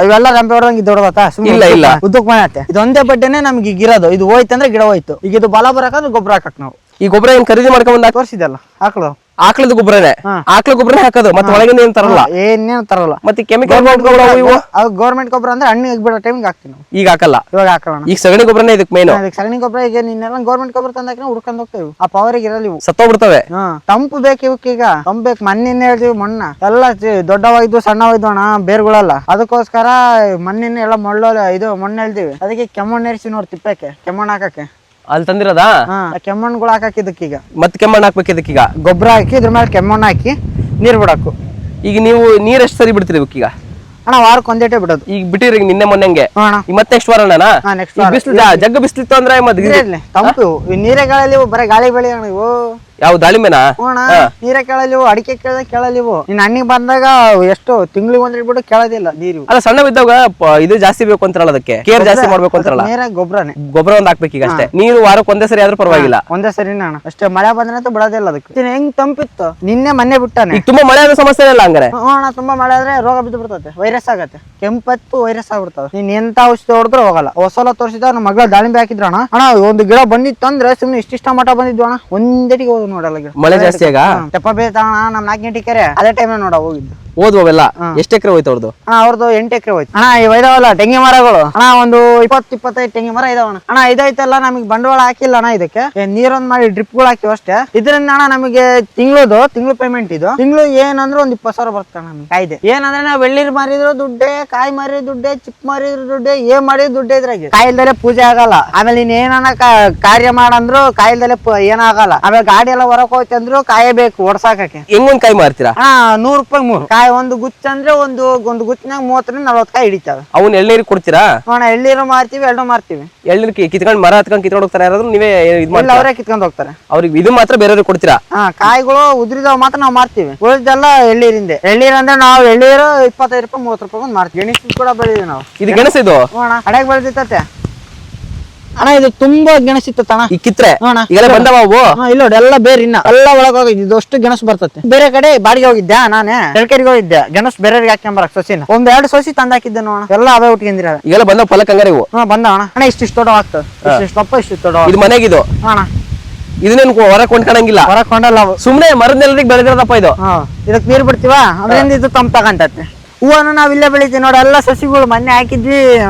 ಇವೆಲ್ಲ ರಂಬೆ ಹೊಡೆದಂಗ ಇದು ಹೊಡಗತ್ತಾ? ಇಲ್ಲ ಇಲ್ಲ, ಉದ್ದಕ್ ಮಾಡತ್ತೆ. ಇದೊಂದೇ ಬಡ್ಡೆನೆ ನಮ್ಗೆ ಈಗ ಇರೋದು. ಇದು ಹೋಯ್ತಂದ್ರೆ ಗಿಡ ಹೋಯ್ತು. ಈಗ ಇದು ಬಲ ಬರಕಂದ್ರೆ ಗೊಬ್ಬರ ಹಾಕಕ್ ನಾವು. ಈ ಗೊಬ್ಬರ ಏನ್ ಖರೀದಿ ಮಾಡ್ಕೊಂಡ್ ಬಂದ ತೋರಿಸಿದಲ್ಲ ಆಕಳು, ಆಕಳದ ಗೊಬ್ಬರನೇ. ಆಕಳ ಗೊಬ್ಬರನೇ ಹಾಕೋದು, ಮತ್ತೆ ಒಳಗಿಂದ ಏನ್ ತರಲ್ಲ. ಏನೇನು ತರಲ್ಲ. ಮತ್ತೆ ಕೆಮಿಕಲ್ ಗೊಬ್ಬರ ಇವು ಗೌರ್ಮೆಂಟ್ ಗೊಬ್ಬರ ಅಂದ್ರೆ ಹಣ್ಣಿಗೆ ಬಿಡೋ ಟೈಮಿಗೆ ಹಾಕ್ತೀವಿ ನಾವು. ಈಗ ಹಾಕಲ್ಲ, ಇವಾಗ ಹಾಕೋಣ. ಈಗ ಸಗಣಿ ಗೊಬ್ಬರನೇ ಇದಕ್ಕೆ ಮೇನು. ಅದಕ್ಕೆ ಸಗಣಿ ಗೊಬ್ಬರ ಈಗ ನಿನ್ನೆಲ್ಲ ಗೌರ್ಮೆಂಟ್ ಗೊಬ್ಬರ ತಂದಾಕ ಹುಡ್ಕೊಂಡ್ ಹೋಗ್ತೇವೆ. ಆ ಪವರಿಗೆ ಇರಲ್ಲ ಇವು, ಸತ್ತೋಗ್ಬಿಡ್ತವೆ. ತಂಪು ಬೇಕು ಇವಕ್ಕೀಗ. ತಂಪು ಬೇಕು. ಮಣ್ಣಿನ ಹೇಳ್ತೀವಿ ಮಣ್ಣ ಎಲ್ಲ ದೊಡ್ಡವಾಗಿದ್ವು ಸಣ್ಣವಾಗಿದ್ವು ಅಣ್ಣ ಬೇರ್ಗಳಲ್ಲ. ಅದಕ್ಕೋಸ್ಕರ ಮಣ್ಣಿನ ಎಲ್ಲ ಇದು ಮಣ್ಣು ಹೇಳ್ತೀವಿ. ಅದಕ್ಕೆ ಕೆಮ್ಮಣ್ಣು ಏರಿಸಿ ನೋಡಿ ತಿಪ್ಪಕ್ಕೆ ಕೆಮ್ಮಣ್ಣು ಹಾಕಕ್ಕೆ. ಅಲ್ಲಿ ತಂದಿರೋದಾ? ಕೆಮ್ಮಣ್ಣುಗಳು ಹಾಕಕ್ ಇದಕ್ಕೀಗ. ಮತ್ತೆ ಕೆಮ್ಮಣ್ಣು ಹಾಕ್ಬೇಕು ಇದಕ್ಕೀಗ. ಗೊಬ್ಬರ ಹಾಕಿ ಇದ್ರ ಮೇಲೆ ಕೆಮ್ಮಣ್ಣು ಹಾಕಿ ನೀರ್ ಬಿಡಾಕು. ಈಗ ನೀವು ನೀರ್ ಎಷ್ಟು ಸರಿ ಬಿಡ್ತೀರಿ ಇವಕ್ಕೀಗ? ಅಣ್ಣ ವಾರಕ್ಕೆ ಒಂದೇಟೆ ಬಿಡೋದು. ಈಗ ಬಿಟ್ಟಿರಿ ನಿನ್ನೆ ಮೊನ್ನೆಂಗೆ. ಮತ್ತೆ ನೆಕ್ಸ್ಟ್ ವಾರ ಅಣ್ಣ ಬಿಸಿಲು ಜಗ್ಗ ಬಿಸಿಲಿತ್ತು ಅಂದ್ರೆ ತಂಪು ನೀರೆಗಳಲ್ಲಿ ಬರೀ ಗಾಳಿ ಬೆಳೆ ಅಣ್ಣ ಇವು. ಯಾವ ದಾಳಿಂಬೆನಾ? ನೀರೇ ಕೇಳಲಿವು, ಅಡಿಕೆ ಕೇಳಲಿವು. ನಿನ್ನ ಹಣ್ಣಿಗೆ ಬಂದಾಗ ಎಷ್ಟು ತಿಂಗಳಿಗೆ ಒಂದ್ ಬಿಟ್ಟು ಕೇಳೋದಿಲ್ಲ ನೀರು. ಅಲ್ಲ ಸಣ್ಣ ಬಿದ್ದಾಗ ಇದು ಜಾಸ್ತಿ ಬೇಕು ಅಂತಾರಲ್ಲ, ಅದಕ್ಕೆ ಕೇರ್ ಜಾಸ್ತಿ ಮಾಡ್ಬೇಕು ಅಂತಾರಲ್ಲ. ಗೊಬ್ಬರನೇ ಗೊಬ್ಬರ ಒಂದ್ ಹಾಕ್ಬೇಕು ಈಗ ಅಷ್ಟೇ. ನೀರು ವಾರಕ್ಕೆ ಒಂದೇ ಸರಿ ಆದ್ರೂ ಪರವಾಗಿಲ್ಲ. ಒಂದೇ ಸರಿ ಅಣ್ಣ ಅಷ್ಟೇ. ಮಳೆ ಬಂದ್ರೆ ಬಿಡೋದಿಲ್ಲ ಅದಕ್ಕೆ. ಹೆಂಗ್ ತಂಪಿತ್ತು ನಿನ್ನೆ ಮೊನ್ನೆ ಬಿಟ್ಟಾನೆ. ಈಗ ತುಂಬಾ ಮಳೆ ಆದ ಸಮಸ್ಯೆ ಇಲ್ಲ ಹಂಗಾರೆ? ಅಣ್ಣ ತುಂಬಾ ಮಳೆ ಆದ್ರೆ ರೋಗ ಬಿದ್ದು ಬಿಡ್ತದೆ, ವೈರಸ್ ಆಗತ್ತೆ. ಕೆಂಪತ್ತು ವೈರಸ್ ಆಗ್ಬಿಡ್ತಾವೆ. ನೀನ್ ಎಂತ ಔಷಧಿ ಹೊಡೆದ್ರು ಹೋಗಲ್ಲ. ಹೊಸಲ ತೋರಿಸಿದ ನಮ್ಮ ಮಗಳ ದಾಳಿಂಬೆ ಹಾಕಿದ್ರ ಅಣ್ಣ. ಒಂದು ಗಿಡ ಬಂದಿತ್ತು ಅಂದ್ರೆ ಸುಮ್ನೆ ಇಷ್ಟಿಷ್ಟ ಮಠ ಬಂದಿದ್ವು ಅಣ್ಣ. ಒಂದೇಟಿಗೆ ಹೋದ್ ನೋಡಲ್ಲ ಗಿಡ. ಮಳೆ ಜಾಸ್ತಿ ಆಗ ತೆಪ್ಪ ಬೇತಾಣ ನಮ್ 4 ಗಂಟೆ ಕೆರೆ ಅದೇ ಟೈಮ್ ನೋಡ ಹೋಗಿದ್ದು. ಓದ್ವೆಲ್ಲ ಎಷ್ಟು ಎಕರೆ ಹೋಯ್ತು ಅವ್ರದ್ದು? ಅವ್ರದ್ದು 8 ಎಕರೆ ಹೋಯ್ತು ಅಣ್ಣ. ಇದಾವಲ್ಲ ತೆಂಗಿ ಮರಗಳು ಅಣ್ಣ, ಒಂದು 20-25 ತೆಂಗಿ ಮರ ಇದಾವಣ್ಣ. ಅಣ್ಣ ಇದೈತಲ್ಲ ನಮಗೆ ಬಂಡವಾಳ ಹಾಕಿಲ್ಲ ಅಣ್ಣ. ಇದಕ್ಕೆ ನೀರೊಂದ್ ಮಾಡಿ ಡ್ರಿಪ್ ಗಳು ಹಾಕಿವ್ ಅಷ್ಟೇ. ಇದರಿಂದ ಅಣ್ಣ ನಮಗೆ ತಿಂಗಳು ಪೇಮೆಂಟ್ ಇದು. ತಿಂಗಳು ಏನಂದ್ರೆ ಒಂದ್ 20,000 ಬರ್ತಣ್ಣ ನಮ್ಗೆ. ಕಾಯ್ದೆ ಏನಂದ್ರೆ ನಾವು ಬೆಳ್ಳಿರ್ ಮಾರಿದ್ರು ದುಡ್ಡೇ, ಕಾಯಿ ಮಾರಿದ್ರು ದುಡ್ಡೇ, ಚಿಪ್ ಮಾರಿದ್ರು ದುಡ್ಡೇ, ಏನ್ ಮಾಡಿದ್ರು ದುಡ್ಡೇ. ಇದ್ರಾಗೆ ಕಾಯಿಲ್ದಲ್ಲೇ ಪೂಜೆ ಆಗಲ್ಲ. ಆಮೇಲೆ ನೀನ್ ಏನನ್ನ ಕಾರ್ಯ ಮಾಡಂದ್ರು ಕಾಯಿಲ್ದಲ್ಲೇ ಏನಾಗಲ್ಲ. ಆಮೇಲೆ ಗಾಡಿ ಎಲ್ಲ ಹೊರಕ್ ಹೋಯ್ತು ಅಂದ್ರು ಕಾಯೇ ಬೇಕು ಓಡ್ಸಾಕಕ್ಕೆ. ಹೆಂಗೊಂದ್ ಕಾಯಿ ಮಾರ್ತೀರಾ? $100 3 ಕಾಯಿ. ಒಂದು ಗುಚ್ಚ ಅಂದ್ರೆ ಒಂದು ಗುಚ್ಚಿನಾಗ 30-40 ಕಾಯಿ ಹಿಡಿತಾವೆ. ಅವ್ನ ಎಳ್ನೀರು ಕೊಡ್ತೀರಾ? ಎಳ್ನೀರು ಮಾರ್ತೀವಿ, ಎರಡು ಮಾರ್ತೀವಿ. ಎಳ್ನೀರು ಕಿತ್ಕೊಂಡ್ ಮರ ಹತ್ಕೊಂಡ್ ಕಿತ್ಕೊಂಡು ಹೋಗ್ತಾರೆ ಯಾರಾದ್ರೂ? ನೀವೇ ಅವರೇ ಕಿತ್ಕೊಂಡ್ ಹೋಗ್ತಾರೆ. ಅವ್ರಿಗೆ ಇದು ಮಾತ್ರ ಬೇರೆಯವ್ರಿಗೆ ಕೊಡ್ತೀರಾ? ಕಾಯಿಗಳು ಉದ್ರಿದಾವ್ ಮಾತ್ರ ನಾವು ಮಾರ್ತೀವಿ. ಉಳಿದೆಲ್ಲ ಎಳ್ಳೀರಿಂದ. ಎಳ್ಳೀರ್ ಅಂದ್ರೆ ನಾವು ಎಳ್ಳೀರು $25-30 ಒಂದು ಮಾರ್ತೀವಿ. ಗೆಣಸು ಕೂಡ ಬೆಳಿದೀವಿ ನಾವು. ಇದು ಗೆಣಸು ಇದು ಅಡಗ್ ಬೆಳೆದಿತ್ತತೆ ಅಣ್ಣ. ಇದು ತುಂಬಾ ಗೆಣಸಿತ್ತು ಅಣ್ಣ. ಈ ಕಿತ್ರೆ ಈಗೆಲ್ಲ ಬಂದವ ಅವು? ಇಲ್ಲ ನೋಡಿ ಎಲ್ಲ ಬೇರೆ ಇನ್ನ ಎಲ್ಲ ಒಳಗ ಹೋಗಿದ್ದು ಅಷ್ಟು ಗೆಣಸು ಬರ್ತತೆ. ಬೇರೆ ಕಡೆ ಬಾಡಿಗೆ ಹೋಗಿದ್ದೆ ನಾನೇ, ಎಳ್ಕೇರಿಗೆ ಹೋಗಿದ್ದೆ. ಗೆಣಸು ಬೇರೆಯವ್ರಿಗೆ ಹಾಕ್ಕೊಂಬರಕ್ ಸೊಸಿನ 1-2 ಸೊಸಿ ತಂದಾಕಿದ್ದೆ ನೋಡ. ಎಲ್ಲ ಅವೇ ಉಟ್ಕೊಂಡಿರ. ಈಗೆಲ್ಲ ಬಂದವ ಫಲಕ್ ಹಂಗಾರೆ ಇವು? ಬಂದವಣ ಅಣ್ಣ. ಇಷ್ಟಿಷ್ಟು ದೊಡ್ಡ ಆಗ್ತದೆ, ಇಷ್ಟಿಷ್ಟು ದಪ್ಪ, ಇಷ್ಟಿಷ್ಟು ದೊಡ್ಡ. ಇದು ಮನೆಗಿದು ಅಣ್ಣ. ಇದನ್ನೇನು ಹೊರ ಕೊಂಡ್ಕೊಳಂಗಿಲ್ಲ? ಹೊರ ಕೊಂಡಲ್ಲ, ಸುಮ್ನೆ ಮರದೆಲ್ಲರಿಗೆ ಬೆಳೆದಿರೋದಪ್ಪ ಇದು. ಇದಕ್ ನೀರ್ ಬಿಡ್ತೀವ, ಅದರಿಂದ ಇದು ತಂಪ್ ತಗಂತತೆ. ಹೂವನ್ನು ನಾವ್ ಇಲ್ಲೇ ಬೆಳಿತೀವಿ ನೋಡಿ. ಎಲ್ಲ ಸಸಿಗಳು ಮೊನ್ನೆ ಹಾಕಿದ್ವಿ.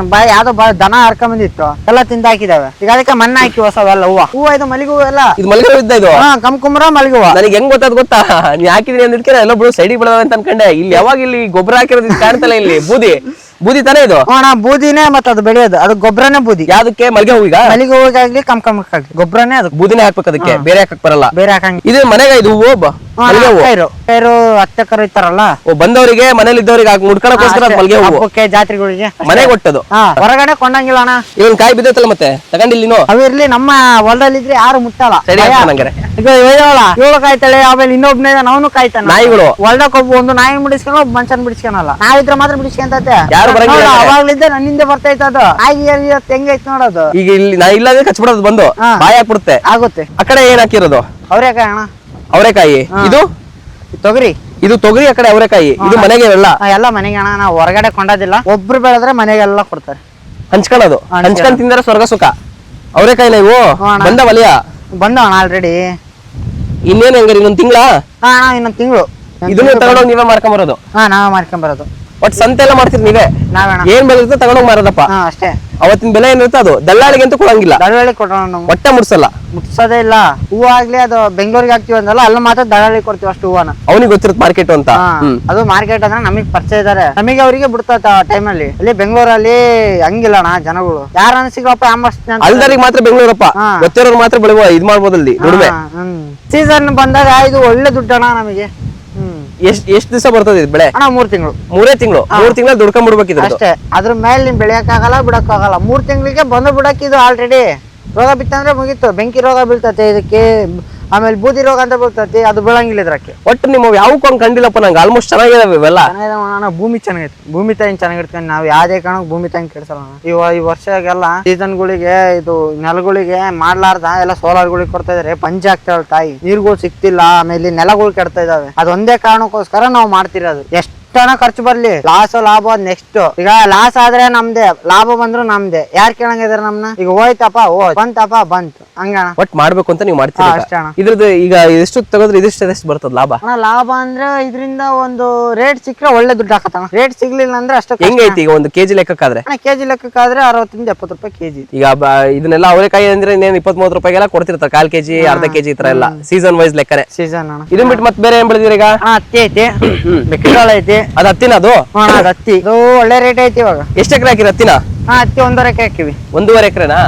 ಯಾವ್ದೋ ದನ ಹರ್ಕೊಂಡ್ ಬಂದಿತ್ತು, ಎಲ್ಲ ತಿಂದ ಹಾಕಿದಾವೆ. ಈಗ ಅದಕ್ಕೆ ಮಣ್ಣು ಹಾಕಿ ಹೊಸವೆಲ್ಲ ಹೂವ. ಇದು ಮಲ್ಲಿಗೆ ಹೂವ ಎಲ್ಲ. ಇದು ಮಲ್ಲಿಗೆ ಇದ್ದ ಇದು? ಕಮ್ಕುಮ್ರ ಮಲ್ಲಿಗೆ ಹೂವ. ನನಗೆ ಹೆಂಗ್ ಗೊತ್ತಾ ನೀ ಹಾಕಿದ್ರಿ ಅಂದಿದ್ಕೆ ಎಲ್ಲ ಬಿಡು ಸೈಡಿಗೆ ಬೆಳೆದ ಅಂತ ಅನ್ಕೊಂಡೆ. ಇಲ್ಲಿ ಯಾವಾಗ ಇಲ್ಲಿ ಗೊಬ್ಬರ ಹಾಕಿರೋದು ಕಾಣ್ತಲ್ಲ. ಇಲ್ಲಿ ಬೂದಿ ತಾನೇ ಇದು? ಬೂದಿನೇ ಮತ್ತೆ ಅದು ಬೆಳೆಯೋದು. ಅದು ಗೊಬ್ಬರನೇ ಬೂದಿ. ಯಾವ್ದಕ್ಕೆ? ಮಲ್ಲಿಗೆ ಹೂವಿಗ? ಮಲ್ಲಿಗೆ ಹೂವಿಗಾಗ್ಲಿ ಕಮ್ಕಮ್ಕಾಗ್ಲಿ ಗೊಬ್ಬರನೇ ಅದು. ಬೂದಿನೇ ಹಾಕ್ಬೇಕು ಅದಕ್ಕೆ, ಬೇರೆ ಹಾಕಕ್ ಬರಲ್ಲ. ಬೇರೆ ಹಾಕಂಗ. ಇದು ಮನೆಗ ಇದು ಹೂವು? ಹತ್ತಕರು ಇರ್ತಾರಲ್ಲ, ಬಂದವರಿಗೆ ಮನೇಲಿ ಇದ್ದವರಿಗೆ ಮುಡ್ಕೊಳಕೋಸ್ಕರ ಮಲ್ಲಿಗೆ ಹೂವು. ಹಬ್ಬಕ್ಕೆ ಜಾತ್ರೆಗಳಿಗೆ ಮನೆಗೆ ಕೊಟ್ಟದು. ಹೊರಗಡೆ ಕೊಂಡಂಗಿಲ್ಲ ಅಣ್ಣ. ಇವನ್ ಕಾಯಿ ಬಿದ್ದತ್ತಲ್ಲ ಮತ್ತೆ ತಗೊಂಡಿಲ್ಲ ನೀನು? ಅವಿರ್ಲಿ ನಮ್ಮ ಹೊಲದಲ್ಲಿ ಇದ್ರೆ ಯಾರು ಮುಟ್ಟಲ್ಲ. ಈಗ 7 ಕಾಯ್ತಾಳೆ. ಆಮೇಲೆ ಇನ್ನೊಬ್ನೇ ಅವನು ಕಾಯ್ತಾನ. ನಾಯಿಗಳು ಹೊಲ್ದಕ್ ಒಂದು ನಾಯಿ ಬಿಡಿಸ್ಕೊಂಡು ಒಬ್ಬ ಮನುಷ್ಯನ್ ಬಿಡಿಸ್ಕೊಳಲ್ಲ. ನಾವಿದ್ರೆ ಮಾತ್ರ ಬಿಡಿಸ್ಕೊಂತತೆ. ಯಾರು ಬರಂಗಿಲ್ಲ. ಅವಾಗ್ಲಿದ್ದ ನನ್ನಿಂದ ಬರ್ತೈತೆ ಅದು. ನಾಯಿ ಹೆಂಗೈತ್ ನೋಡೋದು. ಈಗ ಇಲ್ಲಿ ನಾ ಇಲ್ಲಾಂದ್ರೆ ಕಚ್ಬಿಡೋದು ಬಂದು ಬಾಯಿ ಹಾಕ್ಬಿಡುತ್ತೆ. ಆಗುತ್ತೆ. ಆ ಕಡೆ ಏನ್ ಹಾಕಿರೋದು? ಅವರೆಕಾಯಿ ಅಣ್ಣ. ಅವರೆಕಾಯಿ. ಇದು ತೊಗರಿ. ಇದು ತೊಗರಿ. ಆ ಕಡೆ ಅವರೆಕಾಯಿ. ಇದು ಮನೆಗೆ ಎಲ್ಲ ಮನೆಗೆ ಅಣ್ಣ. ನಾವು ಹೊರಗಡೆ ಕೊಂಡೋದಿಲ್ಲ. ಒಬ್ರು ಬೆಳೆದ್ರೆ ಮನೆಗೆಲ್ಲ ಕೊಡ್ತಾರೆ. ಹಂಚ್ಕೊಳ್ಳೋದು. ಹಂಚ್ಕೊಂಡ್ ತಿಂದರೆ ಸ್ವರ್ಗ ಸುಖ. ಅವರೆಕಾಯಿ ಇವು ಬಂದ ವಲಯ ಬಂದವಣ ಆಲ್ರೆಡಿ. ಇನ್ನೇನು ಹಂಗಾರೆ ಇನ್ನೊಂದ್ ತಿಂಗಳ? ಇನ್ನೊಂದ್ ತಿಂಗಳು. ಇದನ್ನ ತಗೊಂಡೋಗಿ ನೀವೇ ಮಾಡ್ಕೊಂಬರೋದು? ನಾವೇ ಮಾಡ್ಕೊಂಬರೋದು. ಒಟ್ ಸಂತೆ ಎಲ್ಲ ಮಾಡ್ತೀರಿ ನೀವೇ? ನಾವೇಣ ಏನ್ ಬೆಲೆ ಇರುತ್ತೆ ತಗೊಂಡೋಗಿ ಮಾರೋದಪ್ಪ. ಅಷ್ಟೇ. ಅವತ್ತಿನ ಬೆಲೆ ಏನಿರುತ್ತೆ ಅದು ದಲ್ಲಾಳಿಗೆ ಅಂತೂ ಕೊಡಂಗಿಲ್ಲ, ದಳ್ಳಾಳಿ ಕೊಡೋಣ ನಾವು, ಒಟ್ಟೆ ಮುಡ್ಸಲ್ಲ, ಮುಟ್ಸೋದೇ ಇಲ್ಲ. ಹೂವು ಆಗ್ಲಿ ಅದು ಬೆಂಗಳೂರಿಗೆ ಹಾಕ್ತಿವಿ ಅಂದಲ್ಲ, ಅಲ್ಲಿ ಮಾತ್ರ ದಳ್ಳಾಳಿ ಕೊಡ್ತೀವಿ ಅಷ್ಟು ಹೂವನ. ಅವನಿಗೆ ಗೊತ್ತಿರುತ್ತೆ ಮಾರ್ಕೆಟ್ ಅಂತ. ಅದು ಮಾರ್ಕೆಟ್ ಅಂದ್ರೆ ನಮಗ್ ಪರಿಚಯ ಇದಾರೆ, ನಮಗೆ ಅವರಿಗೆ ಬಿಡ್ತಾ ಟೈಮಲ್ಲಿ. ಅಲ್ಲಿ ಬೆಂಗಳೂರಲ್ಲಿ ಹಂಗಿಲ್ಲ ಅಣ್ಣ ಜನಗಳು, ಯಾರ ಅನ್ಸಿಗಳಪ್ಪ ಅಲ್ದಾರಿಗೆ ಮಾತ್ರ ಬೆಂಗಳೂರಪ್ಪ, ಗೊತ್ತಿರೋರು ಮಾತ್ರ ಬೆಳಗುವ ಇದ್ ಮಾಡ್ಬೋದಲ್ಲಿ ದುಡಿಮೆ. ಸೀಸನ್ ಬಂದಾಗ ಇದು ಒಳ್ಳೆ ದುಡ್ಡಣ್ಣ ನಮಗೆ. ಎಷ್ಟ್ ದಿವಸ ಬರ್ತದೆ ಇದು ಬೆಳೆ? ಅಣ್ಣ 3 ತಿಂಗಳು. 3 ತಿಂಗಳು 3 ತಿಂಗಳು ದುಡ್ಕೊಂಡ್ಬಿಡ್ಬೇಕಿದ್ರೆ ಅಷ್ಟೇ. ಅದ್ರ ಮೇಲೆ ನೀನ್ ಬೆಳೆಯಕ್ಕಾಗಲ್ಲ, ಬಿಡಕ್ಕಾಗಲ್ಲ. 3 ತಿಂಗಳಿಗೆ ಬಂದು ಬಿಡಕ್ಕಿದು ಆಲ್ರೆಡಿ ರೋಗ ಬಿತ್ತಂದ್ರೆ ಮುಗೀತು. ಬೆಂಕಿ ರೋಗ ಬೀಳ್ತತೆ ಇದಕ್ಕೆ, ಆಮೇಲೆ ಬೂದಿ ರೋಗ ಅಂತ ಬೀಳ್ತತಿ, ಅದು ಬೀಳಂಗಿಲ್ಲ ಇದ್ರಕ್ಕೆ. ಒಟ್ಟು ನಿಮ್ಮ ಯಾವಕ್ಕೂ ಹಂಗ್ ಕಂಡಿಲ್ಲಪ್ಪ ನಂಗೆ. ಆಲ್ಮೋಸ್ಟ್ ಚೆನ್ನಾಗಿದಾವೆ ಇವೆಲ್ಲ. ಭೂಮಿ ಚೆನ್ನಾಗೈತಿ, ಭೂಮಿ ತಾಯಿ ಚೆನ್ನಾಗಿರ್ತೀವಿ ನಾವು. ಯಾವ್ದೇ ಕಾರಣಕ್ಕೆ ಭೂಮಿ ತಾಯಿ ಕೆಡ್ಸಲ್ಲ. ಈ ವರ್ಷಗೆಲ್ಲ ಸೀಸನ್ಗಳಿಗೆ ಇದು ನೆಲಗಳಿಗೆ ಮಾಡ್ಲಾರ್ದ ಎಲ್ಲ ಸೋಲಾರ್ಗಳಿಗೆ ಕೊಡ್ತಾ ಇದಾರೆ. ಪಂಚೆ ಆಗ್ತಾಳ ತಾಯಿ, ನೀರ್ಗಳು ಸಿಕ್ತಿಲ್ಲ, ಆಮೇಲೆ ನೆಲಗಳು ಕೆಡ್ತಾ ಇದಾವೆ. ಅದೊಂದೇ ಕಾರಣಕ್ಕೋಸ್ಕರ ನಾವು ಮಾಡ್ತಿರೋದು. ಎಷ್ಟನ ಖರ್ಚು ಬರ್ಲಿ, ಲಾಭ ನೆಕ್ಸ್ಟ್. ಈಗ ಲಾಸ್ ಆದ್ರೆ ನಮ್ದೆ, ಲಾಭ ಬಂದ್ರು ನಮ್ದೆ. ಯಾರ್ ಕೇಳಂಗಿದಾರೆ ನಮ್ನ? ಈಗ ಹೋಯ್ತಪ್ಪ ಬಂತಪ್ಪ ಬಂತು, ಹಂಗಣ. ಒಟ್ ಮಾಡ್ಬೇಕು ಅಂತ ನೀವು ಮಾಡ್ತೀರಾ ಅಷ್ಟೇ ಅಣ್ಣ. ಇದ್ರದ್ದು ಈಗ ಎಷ್ಟು ತಗೋದ್ರೆ ಎಷ್ಟು ಬರ್ತದ ಲಾಭ? ಅಣ್ಣ ಲಾಭ ಅಂದ್ರೆ ಇದರಿಂದ ಒಂದು ರೇಟ್ ಸಿಕ್ಕರೆ ಒಳ್ಳೆ ದುಡ್ಡು ಹಾಕತ್ತಣ್ಣ. ರೇಟ್ ಸಿಗ್ಲಿಲ್ಲ ಅಂದ್ರೆ ಅಷ್ಟು ಹೆಂಗೈತಿ ಈಗ ಒಂದು ಕೆಜಿ ಲೆಕ್ಕಕ್ಕಾದ್ರೆ? ಕೆಜಿ ಲೆಕ್ಕಕ್ಕಾದ್ರೆ 60 ರಿಂದ 70 ರೂಪಾಯಿ ಕೆಜಿ. ಈಗ ಇದನ್ನೆಲ್ಲ ಅವರೆಕಾಯಿ ಅಂದ್ರೆ 20-30 ರೂಪಾಯಿಗೆಲ್ಲ ಕೊಡ್ತಿರ್ತಾರೆ, 1/4 ಕೆಜಿ, ಅರ್ಧ ಕೆಜಿ ಈ ತರ ಎಲ್ಲ ಸೀಸನ್ ವೈಸ್ ಲೆಕ್ಕರೆ. ಸೀಸನ್ ಅಣ್ಣ. ಇದನ್ ಬಿಟ್ಟು ಮತ್ತೆ ಬೇರೆ ಏನ್ ಬೆಳೆದಿರ ಈಗ? ಹತ್ತಿ ಐತಿ, ಮೆಕ್ಕೆಜೋಳ ಐತಿ. ಅದ್ ಹತ್ತಿನ ಅದು? ಅದ್ ಹತ್ತಿ ಅದು ಒಳ್ಳೆ ರೇಟ್ ಐತಿ ಇವಾಗ. ಎಷ್ಟು ಎಕರೆ ಹಾಕಿರ ಹತ್ತಿನ? ಹತ್ತಿ 1.5 ಎಕರೆ ಹಾಕಿವಿ. 1.5 ಎಕರೆನಾ?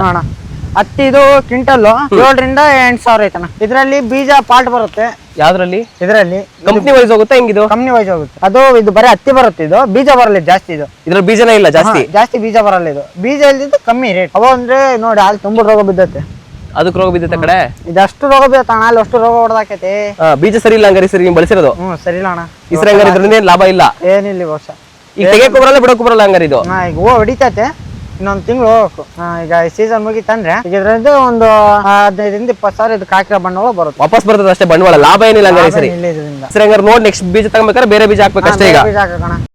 ಹತ್ತಿ ಇದು ಕ್ವಿಂಟಲ್ 7 ರಿಂದ 8 ಸಾವಿರ ಐತಣ್ಣ. ಇದ್ರಲ್ಲಿ ಬೀಜ ಪಾರ್ಟ್ ಬರುತ್ತೆ. ಯಾವ್ದ್ರಲ್ಲಿ? ಇದ್ರಲ್ಲಿ ಕಂಪ್ನಿ ವೈಸ್ ಹೋಗುತ್ತೆ, ಹೆಂಗಿದು? ಕಂಪ್ನಿ ವೈಸ್ ಹೋಗುತ್ತೆ. ಅದು ಇದು ಬರೀ ಹತ್ತಿ ಬರುತ್ತೆ, ಇದು ಬೀಜ ಬರಲ್ಲ ಜಾಸ್ತಿ. ಇದು ಇದ್ರಲ್ಲಿ ಬೀಜನೇ ಇಲ್ಲ ಜಾಸ್ತಿ? ಜಾಸ್ತಿ ಬೀಜ ಬರಲ್ಲ. ಇದು ಬೀಜ ಇಲ್ದಿದ್ದು ಕಮ್ಮಿ ರೇಟ್. ಅವ ಅಂದ್ರೆ ನೋಡಿ ಅಲ್ಲಿ ತುಂಬ ರೋಗ ಬಿದ್ದತೆ. ಅದಕ್ಕೆ ರೋಗ ಬಿದ್ದೈತೆ ಕಡೆ? ಇದಷ್ಟು ರೋಗ ಬೀಳ್ತಾಣ, ಅಲ್ಲಿ ಅಷ್ಟು ರೋಗ ಹೊಡೆದಾಕೈತಿ. ಬೀಜ ಸರಿ ಇಲ್ಲ ಹಂಗಾರೆ ಸರಿ ನೀವು ಬಳಸಿರೋದು? ಸರಿ ಇಲ್ಲ ಅಣ್ಣ. ಈ ಸರಿ ಹಂಗಾರೆ ಇದ್ರಿಂದ ಏನ್ ಲಾಭ ಇಲ್ಲ? ಏನಿಲ್ಲ ಈ ವರ್ಷ. ಈಗ ತೆಗೆಯಕ್ಕೂ ಬರಲ್ಲ ಬಿಡಕ್ಕೂ ಬರಲ್ಲ ಹಂಗಾರೆ ಇದು? ಈಗ ಹೊಡಿತೈತೆ, ಇನ್ನೊಂದು ತಿಂಗಳು ಹೋಗ್ಬೇಕು. ಈಗ ಸೀಸನ್ ಮುಗಿತಂದ್ರೆ ಈಗ ಇದ್ರದ್ದು ಒಂದು 15 ರಿಂದ 20 ಸಾವಿರ ಇದಕ್ಕೆ ಹಾಕಿರೋ ಬಂಡವಾಳ ಬರುತ್ತೆ. ವಾಪಸ್ ಬರ್ತದೆ ಅಷ್ಟೇ, ಬಂಡವಾಳ ಲಾಭ ಏನಿಲ್ಲ ಹಂಗಾರೆ ಸರಿ. ಇಲ್ಲ ಇದರಿಂದ ಸರಿ ಹಂಗಾರೆ ನೋಡಿ ನೆಕ್ಸ್ಟ್ ಬೀಜ ತಗೋಬೇಕಾದ್ರೆ ಬೇರೆ ಬೀಜ ಹಾಕ್ಬೇಕಷ್ಟೇ ಈಗ? ಬೀಜ ಹಾಕೋಣ.